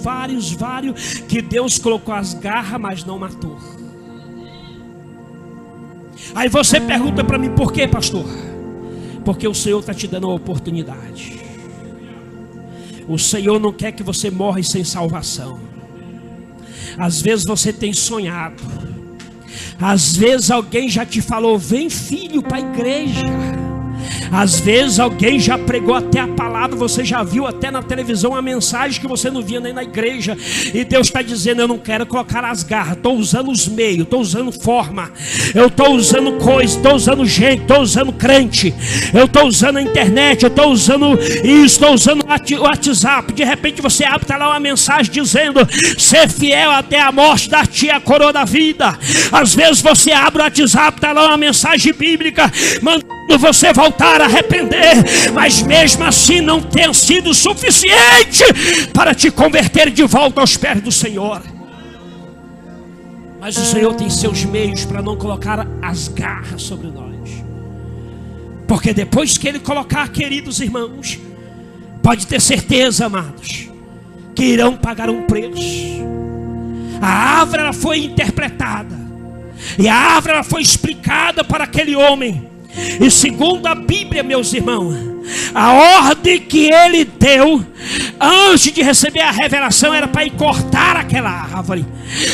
Speaker 1: que Deus colocou as garras, mas não matou. Aí você pergunta para mim, por quê, pastor? Porque o Senhor está te dando uma oportunidade. O Senhor não quer que você morra sem salvação. Às vezes você tem sonhado. Às vezes alguém já te falou, vem filho para a igreja. Às vezes alguém já pregou até a palavra, você já viu até na televisão a mensagem que você não via nem na igreja. E Deus está dizendo, eu não quero colocar as garras, estou usando os meios, estou usando forma, eu estou usando coisa, estou usando gente, estou usando crente, eu estou usando a internet, eu estou usando isso, estou usando o WhatsApp. De repente você abre, está lá uma mensagem dizendo, ser fiel até a morte, dar-te a coroa da vida. Às vezes você abre o WhatsApp, está lá uma mensagem bíblica, mandando você voltar a arrepender, mas mesmo assim não tem sido suficiente para te converter de volta aos pés do Senhor. Mas o Senhor tem seus meios para não colocar as garras sobre nós, porque depois que Ele colocar, queridos irmãos, pode ter certeza, amados, que irão pagar um preço. A árvore ela foi interpretada, e a árvore ela foi explicada para aquele homem. E segundo a Bíblia, meus irmãos, a ordem que ele deu antes de receber a revelação era para cortar aquela árvore.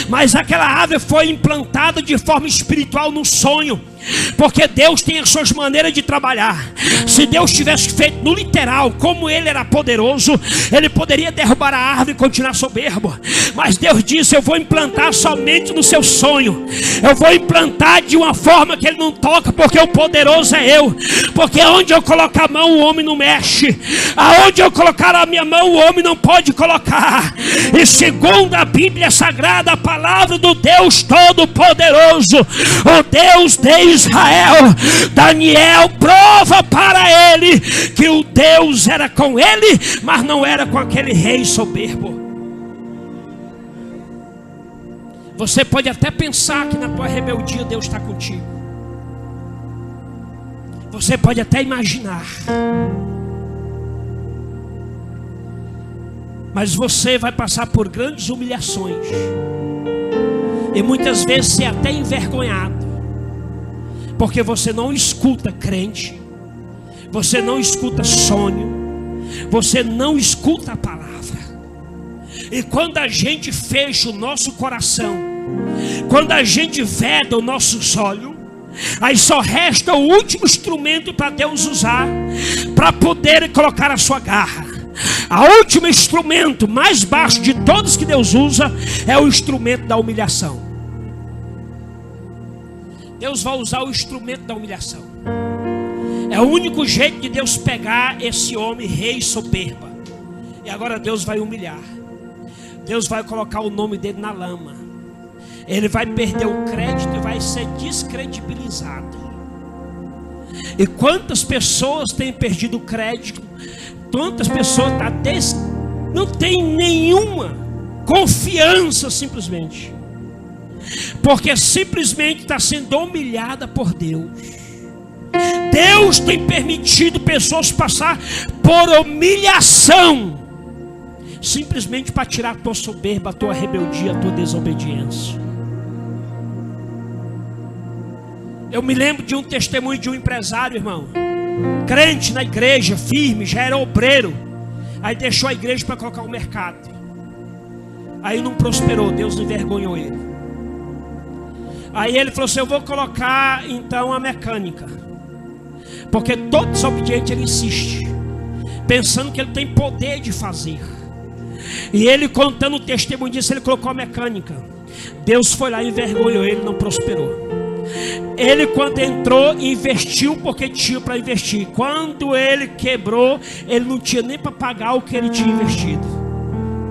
Speaker 1: Mas aquela árvore foi implantada de forma espiritual no sonho, porque Deus tem as suas maneiras de trabalhar. Se Deus tivesse feito no literal, como Ele era poderoso, Ele poderia derrubar a árvore e continuar soberbo. Mas Deus disse, eu vou implantar somente no seu sonho. Eu vou implantar de uma forma que Ele não toca, porque o poderoso é eu. Porque onde eu colocar a mão, o homem não mexe. Aonde eu colocar a minha mão, o homem não pode colocar. E segundo a Bíblia Sagrada, a palavra do Deus Todo-Poderoso, o Deus de Israel, Daniel prova para ele que o Deus era com ele, mas não era com aquele rei soberbo. Você pode até pensar que na tua rebeldia Deus está contigo. Você pode até imaginar, mas você vai passar por grandes humilhações, e muitas vezes ser até envergonhado, porque você não escuta crente, você não escuta sonho, você não escuta a palavra. E quando a gente fecha o nosso coração, quando a gente veda o nosso olho, aí só resta o último instrumento para Deus usar, para poder colocar a sua garra. O último instrumento mais baixo de todos que Deus usa é o instrumento da humilhação. Deus vai usar o instrumento da humilhação. É o único jeito de Deus pegar esse homem rei soberba. E agora Deus vai humilhar. Deus vai colocar o nome dele na lama. Ele vai perder o crédito e vai ser descredibilizado. E quantas pessoas têm perdido o crédito? Quantas pessoas não têm nenhuma confiança simplesmente, porque simplesmente está sendo humilhada por Deus. Deus tem permitido pessoas passar por humilhação, simplesmente para tirar a tua soberba, a tua rebeldia, a tua desobediência. Eu me lembro de um testemunho de um empresário, irmão, crente na igreja, firme, já era obreiro. Aí deixou a igreja para colocar o mercado. Aí não prosperou, Deus envergonhou ele. Aí ele falou assim, eu vou colocar então a mecânica. Porque todo desobediente ele insiste, pensando que ele tem poder de fazer. E ele contando o testemunho disso, ele colocou a mecânica. Deus foi lá e envergonhou ele, não prosperou. Ele quando entrou, investiu porque tinha para investir. Quando ele quebrou, ele não tinha nem para pagar o que ele tinha investido.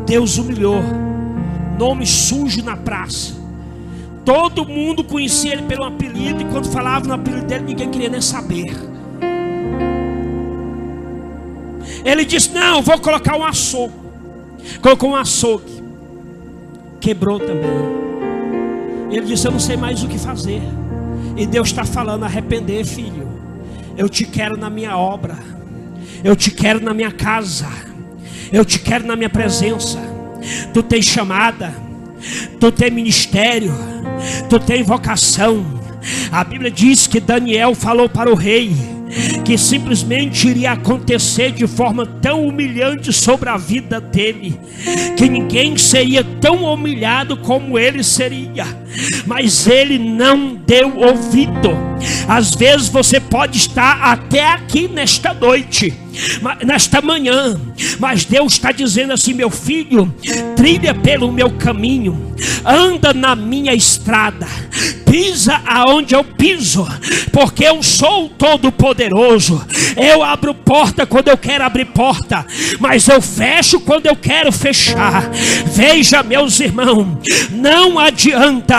Speaker 1: Deus humilhou. Nome sujo na praça. Todo mundo conhecia ele pelo apelido, e quando falava no apelido dele, ninguém queria nem saber. Ele disse: não, vou colocar um açougue. Colocou um açougue. Quebrou também. Ele disse: eu não sei mais o que fazer. E Deus está falando: arrepender, filho. Eu te quero na minha obra. Eu te quero na minha casa. Eu te quero na minha presença. Tu tens chamada. Tu tens ministério. Tu tens vocação. A Bíblia diz que Daniel falou para o rei que simplesmente iria acontecer de forma tão humilhante sobre a vida dele, que ninguém seria tão humilhado como ele seria. Mas ele não deu ouvido. Às vezes você pode estar até aqui nesta noite, nesta manhã, mas Deus está dizendo assim: meu filho, trilha pelo meu caminho, anda na minha estrada, pisa aonde eu piso, porque eu sou o Todo-Poderoso. Eu abro porta quando eu quero abrir porta, mas eu fecho quando eu quero fechar. Veja, meus irmãos, não adianta.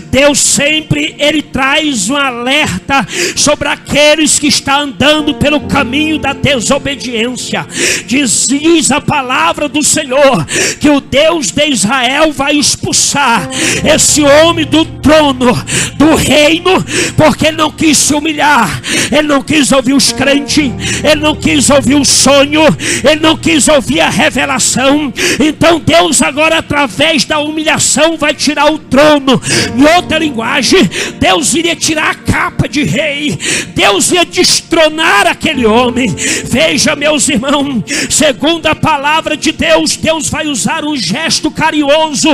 Speaker 1: Deus sempre ele traz um alerta sobre aqueles que estão andando pelo caminho da desobediência. Diz a palavra do Senhor que o Deus de Israel vai expulsar esse homem do trono, do reino, porque ele não quis se humilhar, ele não quis ouvir os crentes, ele não quis ouvir o sonho, ele não quis ouvir a revelação. Então Deus agora, através da humilhação, vai tirar o trono. Em outra linguagem, Deus iria tirar a capa de rei, Deus ia destronar aquele homem. Veja, meus irmãos, segundo a palavra de Deus, Deus vai usar um gesto carinhoso,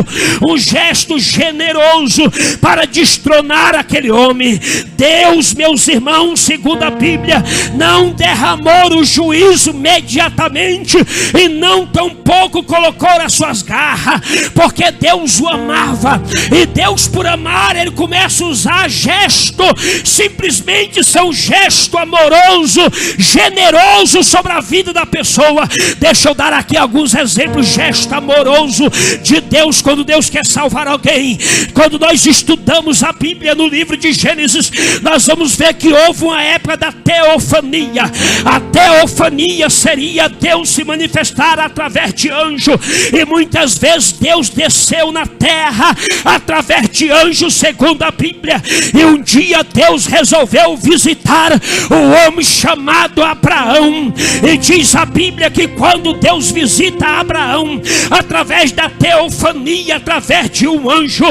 Speaker 1: um gesto generoso para destronar aquele homem. Deus, meus irmãos, segundo a Bíblia, não derramou o juízo imediatamente, e não tampouco colocou as suas garras, porque Deus o amava. E Deus, por amar, ele começa a usar gesto, simplesmente são gesto amoroso, generoso sobre a vida da pessoa. Deixa eu dar aqui alguns exemplos. Gesto amoroso de Deus quando Deus quer salvar alguém. Quando nós estudamos a Bíblia no livro de Gênesis, nós vamos ver que houve uma época da teofania. A teofania seria Deus se manifestar através de anjo, e muitas vezes Deus desceu na terra através de anjos, segundo a Bíblia. E um dia Deus resolveu visitar o homem chamado Abraão, e diz a Bíblia que quando Deus visita Abraão através da teofania, através de um anjo,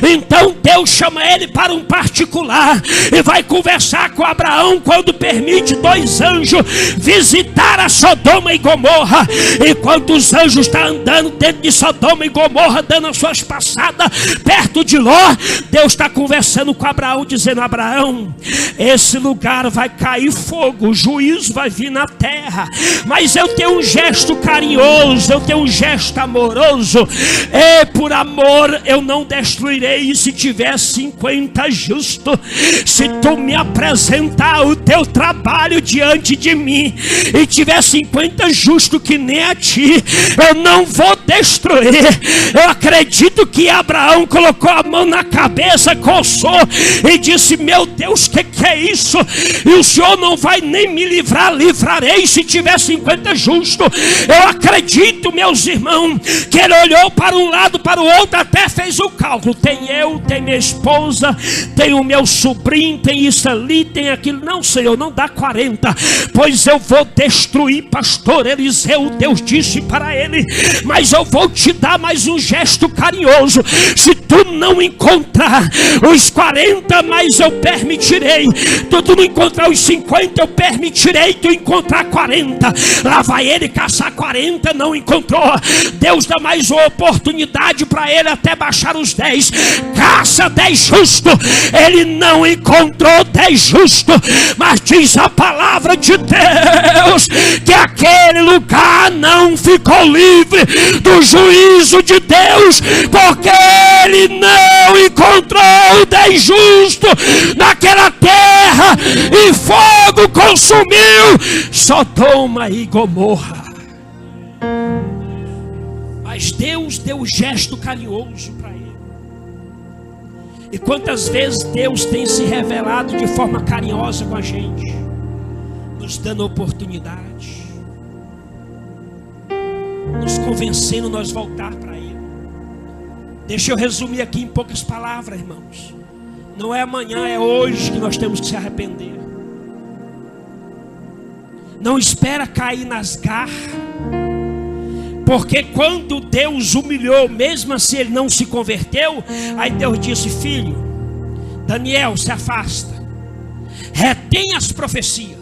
Speaker 1: então Deus chama ele para um particular e vai conversar com Abraão, quando permite 2 anjos visitar a Sodoma e Gomorra. E quando os anjos estão andando dentro de Sodoma e Gomorra, dando as suas passadas perto de Ló, Deus está conversando com Abraão, dizendo: Abraão, esse lugar vai cair fogo, o juízo vai vir na terra, mas eu tenho um gesto carinhoso, eu tenho um gesto amoroso, e por amor eu não destruirei. E se tiver 50 justos, se tu me apresentar o teu trabalho diante de mim, e tiver 50 justos que nem a ti, eu não vou destruir. Eu acredito que Abraão colocou a mão na cabeça, coçou e disse: meu Deus, que é isso? E o Senhor não vai nem me livrar, livrarei se tiver 50 justos. Eu acredito, meus irmãos, que ele olhou para um lado, para o outro, até fez o cálculo: tem eu, tem minha esposa, tem o meu sobrinho, tem isso ali, tem aquilo. Não, Senhor, não dá 40, pois eu vou destruir destruir pastor Eliseu, Deus disse para ele: mas eu vou te dar mais um gesto carinhoso. Se tu não encontrar os 40, mas eu permitirei. Tu não encontrar os 50, eu permitirei tu encontrar 40. Lá vai ele caçar 40, não encontrou. Deus dá mais uma oportunidade para ele até baixar os 10. Caça 10 justos. Ele não encontrou 10 justos, mas diz a palavra de Deus que aquele lugar não ficou livre do juízo de Deus, porque ele não encontrou 10 justos naquela terra, e fogo consumiu Sodoma e Gomorra. Mas Deus deu um gesto carinhoso para ele. E quantas vezes Deus tem se revelado de forma carinhosa com a gente, nos dando oportunidade, nos convencendo a nós voltar para Ele. Deixa eu resumir aqui em poucas palavras, irmãos. Não é amanhã, é hoje que nós temos que se arrepender. Não espera cair nas garras, porque quando Deus humilhou, mesmo assim ele não se converteu. Aí Deus disse: filho, Daniel, se afasta, retém as profecias,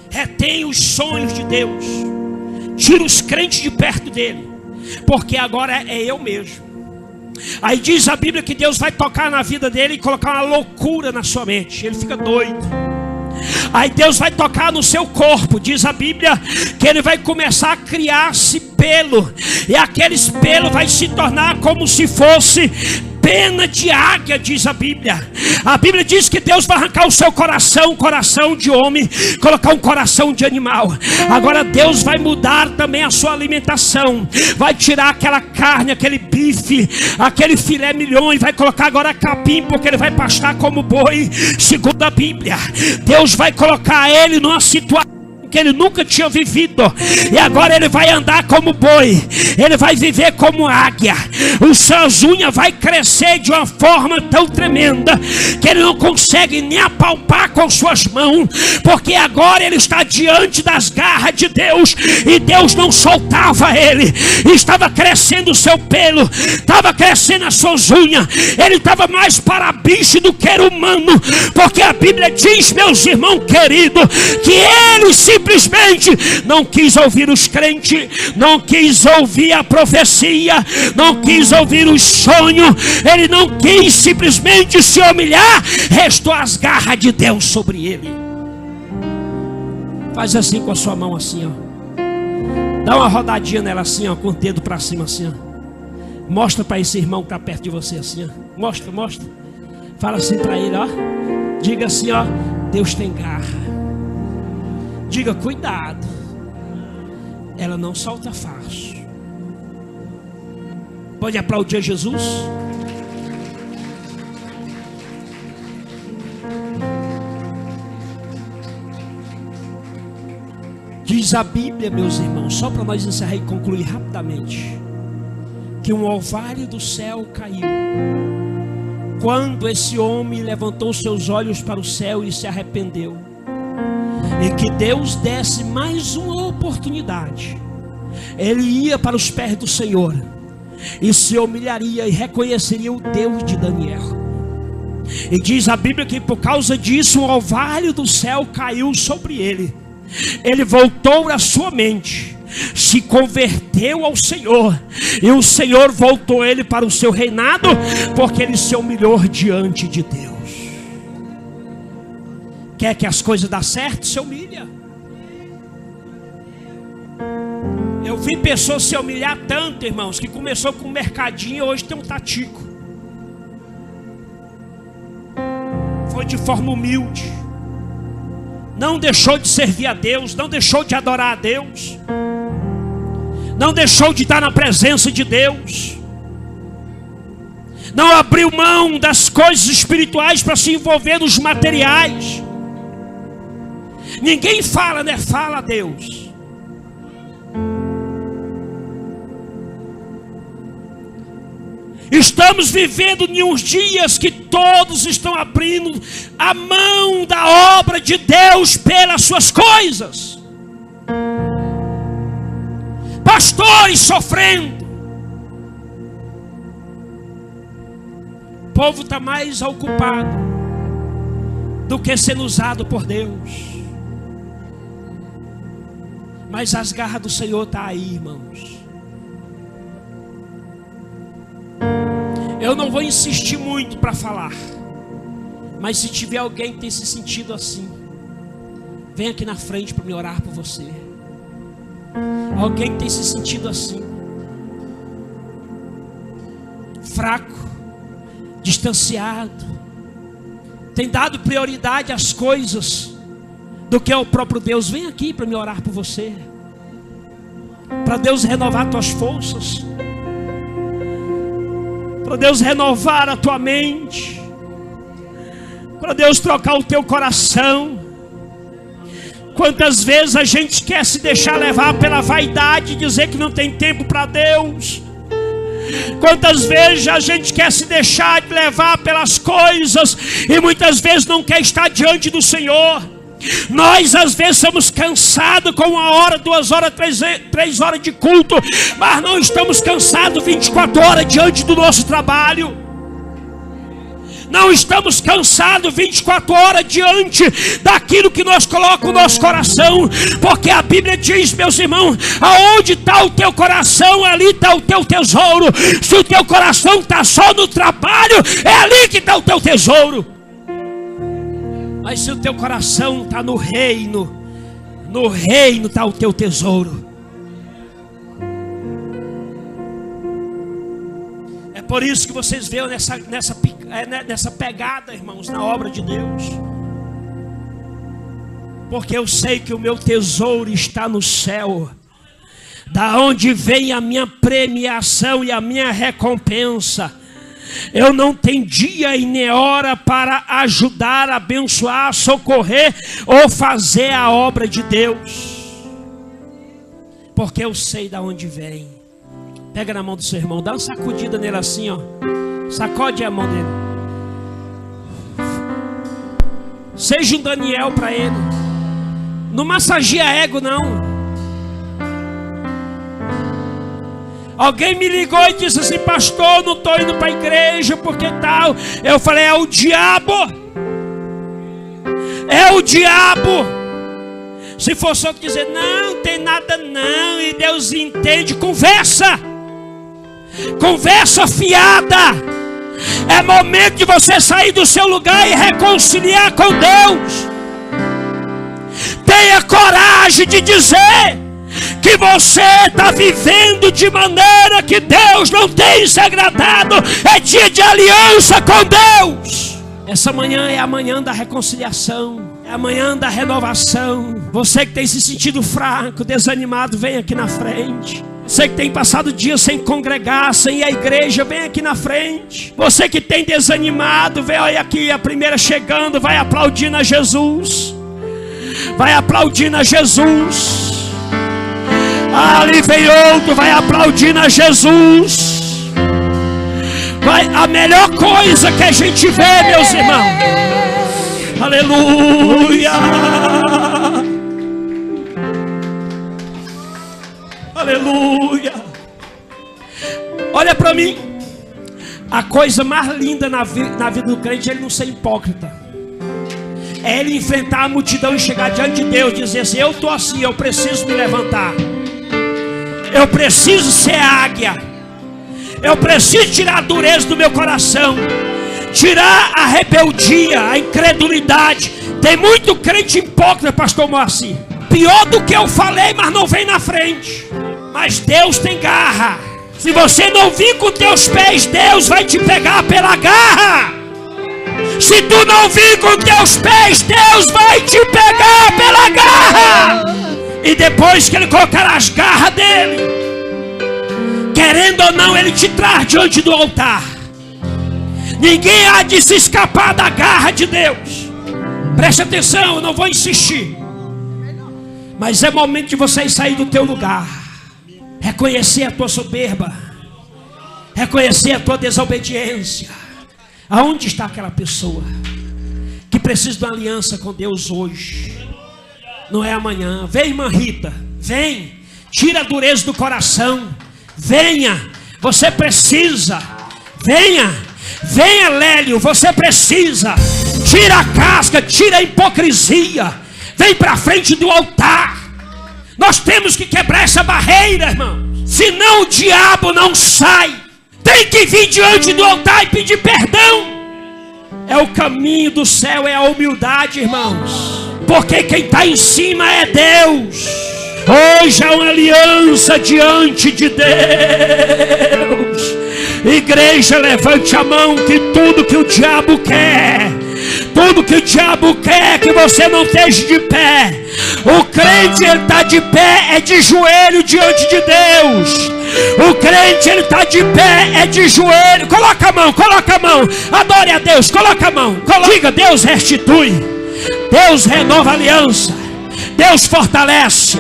Speaker 1: retém os sonhos de Deus, tira os crentes de perto dele, porque agora é eu mesmo. Aí diz a Bíblia que Deus vai tocar na vida dele e colocar uma loucura na sua mente, ele fica doido. Aí Deus vai tocar no seu corpo. Diz a Bíblia que ele vai começar a criar-se pelo, e aqueles pelos vai se tornar como se fosse pena de águia, diz a Bíblia. A Bíblia diz que Deus vai arrancar o seu coração, coração de homem, colocar um coração de animal. Agora Deus vai mudar também a sua alimentação, vai tirar aquela carne, aquele bife, aquele filé mignon, e vai colocar agora capim, porque ele vai pastar como boi, segundo a Bíblia. Deus vai colocar ele numa situação que ele nunca tinha vivido, e agora ele vai andar como boi, ele vai viver como águia. Os suas unhas vai crescer de uma forma tão tremenda que ele não consegue nem apalpar com suas mãos, porque agora ele está diante das garras de Deus, e Deus não soltava ele. Estava crescendo o seu pelo, estava crescendo as suas unhas, ele estava mais para bicho do que humano, porque a Bíblia diz, meus irmãos queridos, que ele simplesmente não quis ouvir os crentes, não quis ouvir a profecia, não quis ouvir os sonhos, ele não quis simplesmente se humilhar, restou as garras de Deus sobre ele. Faz assim com a sua mão, assim, ó. Dá uma rodadinha nela assim, ó, com o dedo para cima, assim, ó. Mostra para esse irmão que está perto de você, assim, ó. Mostra. Fala assim para ele, ó. Diga assim, ó: Deus tem garra. Diga: cuidado, ela não solta fácil. Pode aplaudir a Jesus? Diz a Bíblia, meus irmãos, só para nós encerrar e concluir rapidamente, que um orvalho do céu caiu quando esse homem levantou seus olhos para o céu e se arrependeu, e que Deus desse mais uma oportunidade. Ele ia para os pés do Senhor e se humilharia e reconheceria o Deus de Daniel. E diz a Bíblia que por causa disso um orvalho do céu caiu sobre ele. Ele voltou à sua mente, se converteu ao Senhor, e o Senhor voltou ele para o seu reinado, porque ele se humilhou diante de Deus. Quer que as coisas dêem certo? Se humilha. Eu vi pessoas se humilhar tanto, irmãos, que começou com um mercadinho e hoje tem um tatico. Foi de forma humilde, não deixou de servir a Deus, não deixou de adorar a Deus, não deixou de estar na presença de Deus, não abriu mão das coisas espirituais para se envolver nos materiais. Ninguém fala, né? Fala a Deus. Estamos vivendo em uns dias que todos estão abrindo a mão da obra de Deus pelas suas coisas. pastores sofrendo. O povo está mais ocupado do que sendo usado por Deus. Mas as garras do Senhor estão aí, irmãos. Eu não vou insistir muito para falar. Mas se tiver alguém que tem se sentido assim, vem aqui na frente para me orar por você. Alguém que tem se sentido assim, fraco, distanciado, tem dado prioridade às coisas do que ao próprio Deus. Vem aqui para me orar por você, para Deus renovar tuas forças, para Deus renovar a tua mente, para Deus trocar o teu coração. Quantas vezes a gente quer se deixar levar pela vaidade e dizer que não tem tempo para Deus? Quantas vezes a gente quer se deixar de levar pelas coisas e muitas vezes não quer estar diante do Senhor? Nós às vezes somos cansados com 1 hora, 2 horas, 3 horas de culto, mas não estamos cansados 24 horas diante do nosso trabalho. Não estamos cansados 24 horas diante daquilo que nós colocamos no nosso coração. Porque a Bíblia diz, meus irmãos, aonde está o teu coração, ali está o teu tesouro. Se o teu coração está só no trabalho, é ali que está o teu tesouro. Mas se o teu coração está no reino está o teu tesouro. Por isso que vocês veem nessa pegada, irmãos, na obra de Deus. Porque eu sei que o meu tesouro está no céu, da onde vem a minha premiação e a minha recompensa. Eu não tenho dia e nem hora para ajudar, abençoar, socorrer ou fazer a obra de Deus, porque eu sei da onde vem. Pega na mão do seu irmão, dá uma sacudida nele assim, ó. Sacode a mão dele. Seja um Daniel para ele. Não massageia ego, não. Alguém me ligou e disse assim: pastor, não estou indo para a igreja porque tal. Eu falei: é o diabo. É o diabo. Se for só dizer não tem nada não, e Deus entende, conversa. Conversa fiada. É momento de você sair do seu lugar e reconciliar com Deus. Tenha coragem de dizer que você está vivendo de maneira que Deus não tem se agradado. É dia de aliança com Deus. Essa manhã é a manhã da reconciliação, é a manhã da renovação. Você que tem se sentido fraco, desanimado, vem aqui na frente. Você que tem passado dias sem congregar, sem ir à igreja, vem aqui na frente. Você que tem desanimado, vem, olha aqui, a primeira chegando, vai aplaudindo a Jesus. Vai aplaudindo a Jesus. Ali vem outro, vai aplaudindo a Jesus. Vai, a melhor coisa que a gente vê, meus irmãos. Aleluia. Aleluia. Olha para mim. A coisa mais linda na vida do crente é ele não ser hipócrita. É ele enfrentar a multidão e chegar diante de Deus e dizer assim: eu estou assim, eu preciso me levantar. Eu preciso ser águia. Eu preciso tirar a dureza do meu coração, tirar a rebeldia, a incredulidade. Tem muito crente hipócrita, pastor Moacir. Pior do que eu falei, mas não vem na frente. Mas Deus tem garra. Se você não vir com teus pés, Deus vai te pegar pela garra. Se tu não vir com teus pés, Deus vai te pegar pela garra. E depois que Ele colocar as garras dele, querendo ou não, Ele te traz diante do altar. Ninguém há de se escapar da garra de Deus. Preste atenção, eu não vou insistir. Mas é momento de você sair do teu lugar, reconhecer a tua soberba, reconhecer a tua desobediência. Aonde está aquela pessoa que precisa de uma aliança com Deus hoje? Não é amanhã. Vem, irmã Rita, vem. Tira a dureza do coração. Venha, você precisa. Venha, venha, Lélio, você precisa. Tira a casca, tira a hipocrisia. Vem para frente do altar. Nós temos que quebrar essa barreira, irmão. Senão o diabo não sai. Tem que vir diante do altar e pedir perdão. É o caminho do céu, é a humildade, irmãos. Porque quem está em cima é Deus. Hoje há uma aliança diante de Deus. Igreja, levante a mão, que tudo que o diabo quer, tudo que o diabo quer é que você não esteja de pé. O crente, ele está de pé, é de joelho diante de Deus. O crente, ele está de pé, é de joelho. Coloca a mão, coloca a mão. Adore a Deus, coloca a mão. Diga, Deus restitui. Deus renova a aliança. Deus fortalece.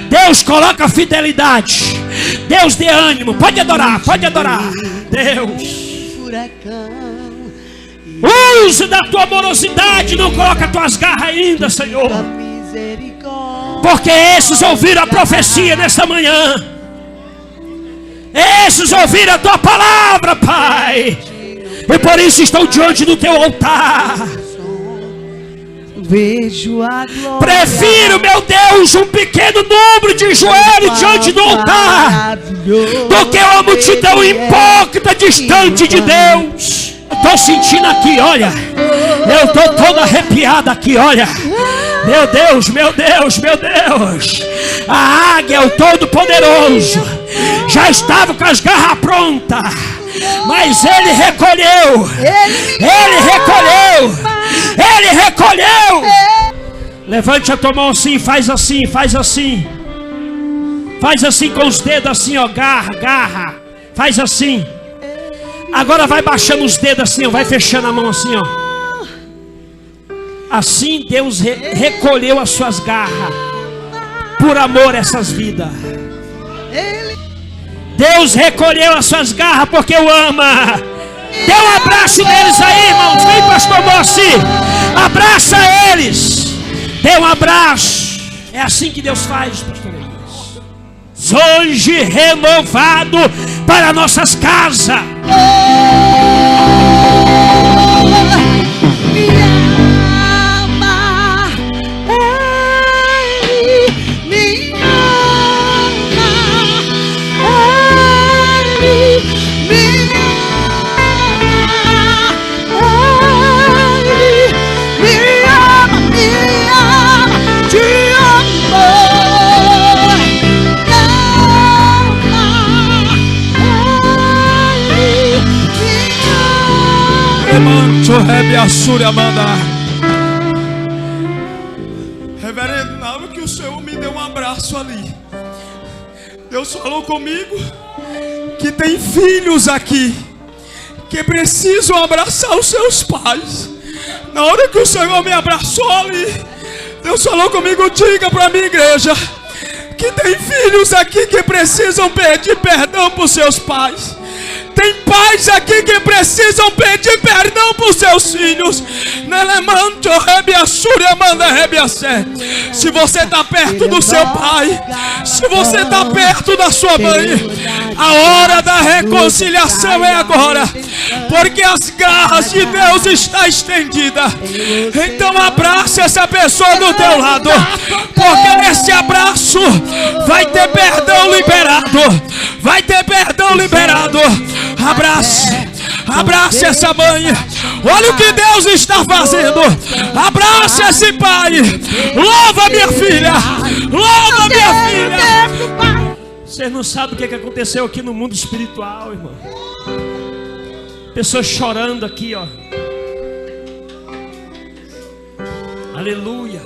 Speaker 1: Deus coloca fidelidade. Deus dê ânimo. Pode adorar, pode adorar. Deus, use da tua amorosidade. Não coloca tuas garras ainda, Senhor. Porque esses ouviram a profecia nesta manhã. Esses ouviram a tua palavra, Pai. E por isso estão diante do teu altar.
Speaker 2: Vejo a glória.
Speaker 1: Prefiro, meu Deus, um pequeno número de joelhos diante do altar do que uma multidão hipócrita distante de Deus. Estou sentindo aqui, olha. Eu estou todo arrepiado aqui, olha. Meu Deus, meu Deus, meu Deus. A águia, o Todo-Poderoso, já estava com as garras prontas, mas ele recolheu. Ele recolheu. Ele recolheu. Levante a tua mão assim, faz assim, faz assim. Faz assim com os dedos assim, ó, garra, garra. Faz assim. Agora vai baixando os dedos assim, ó, vai fechando a mão assim, ó. Assim Deus recolheu as suas garras. Por amor a essas vidas. Deus recolheu as suas garras porque o ama. Dê um abraço neles aí, irmãos. Vem, pastor Mossi. Abraça eles. Dê um abraço. É assim que Deus faz, pastor Elias. Hoje renovado para nossas casas.
Speaker 3: Reverendo, na hora que o Senhor me deu um abraço ali, Deus falou comigo que tem filhos aqui que precisam abraçar os seus pais. Na hora que o Senhor me abraçou ali, Deus falou comigo: diga para a minha igreja que tem filhos aqui que precisam pedir perdão para os seus pais. Tem pais aqui que precisam pedir perdão para os seus filhos. Se você está perto do seu pai, se você está perto da sua mãe, a hora da reconciliação é agora, porque as garras de Deus estão estendidas. Então abraça essa pessoa do teu lado, porque nesse abraço vai ter perdão liberado. Vai ter perdão liberado. Abrace essa mãe. Olha o que Deus está fazendo. Abrace esse pai. Louva minha filha. Louva minha filha.
Speaker 1: Você não sabe o que aconteceu aqui no mundo espiritual, irmão. Pessoas chorando aqui, ó. Aleluia.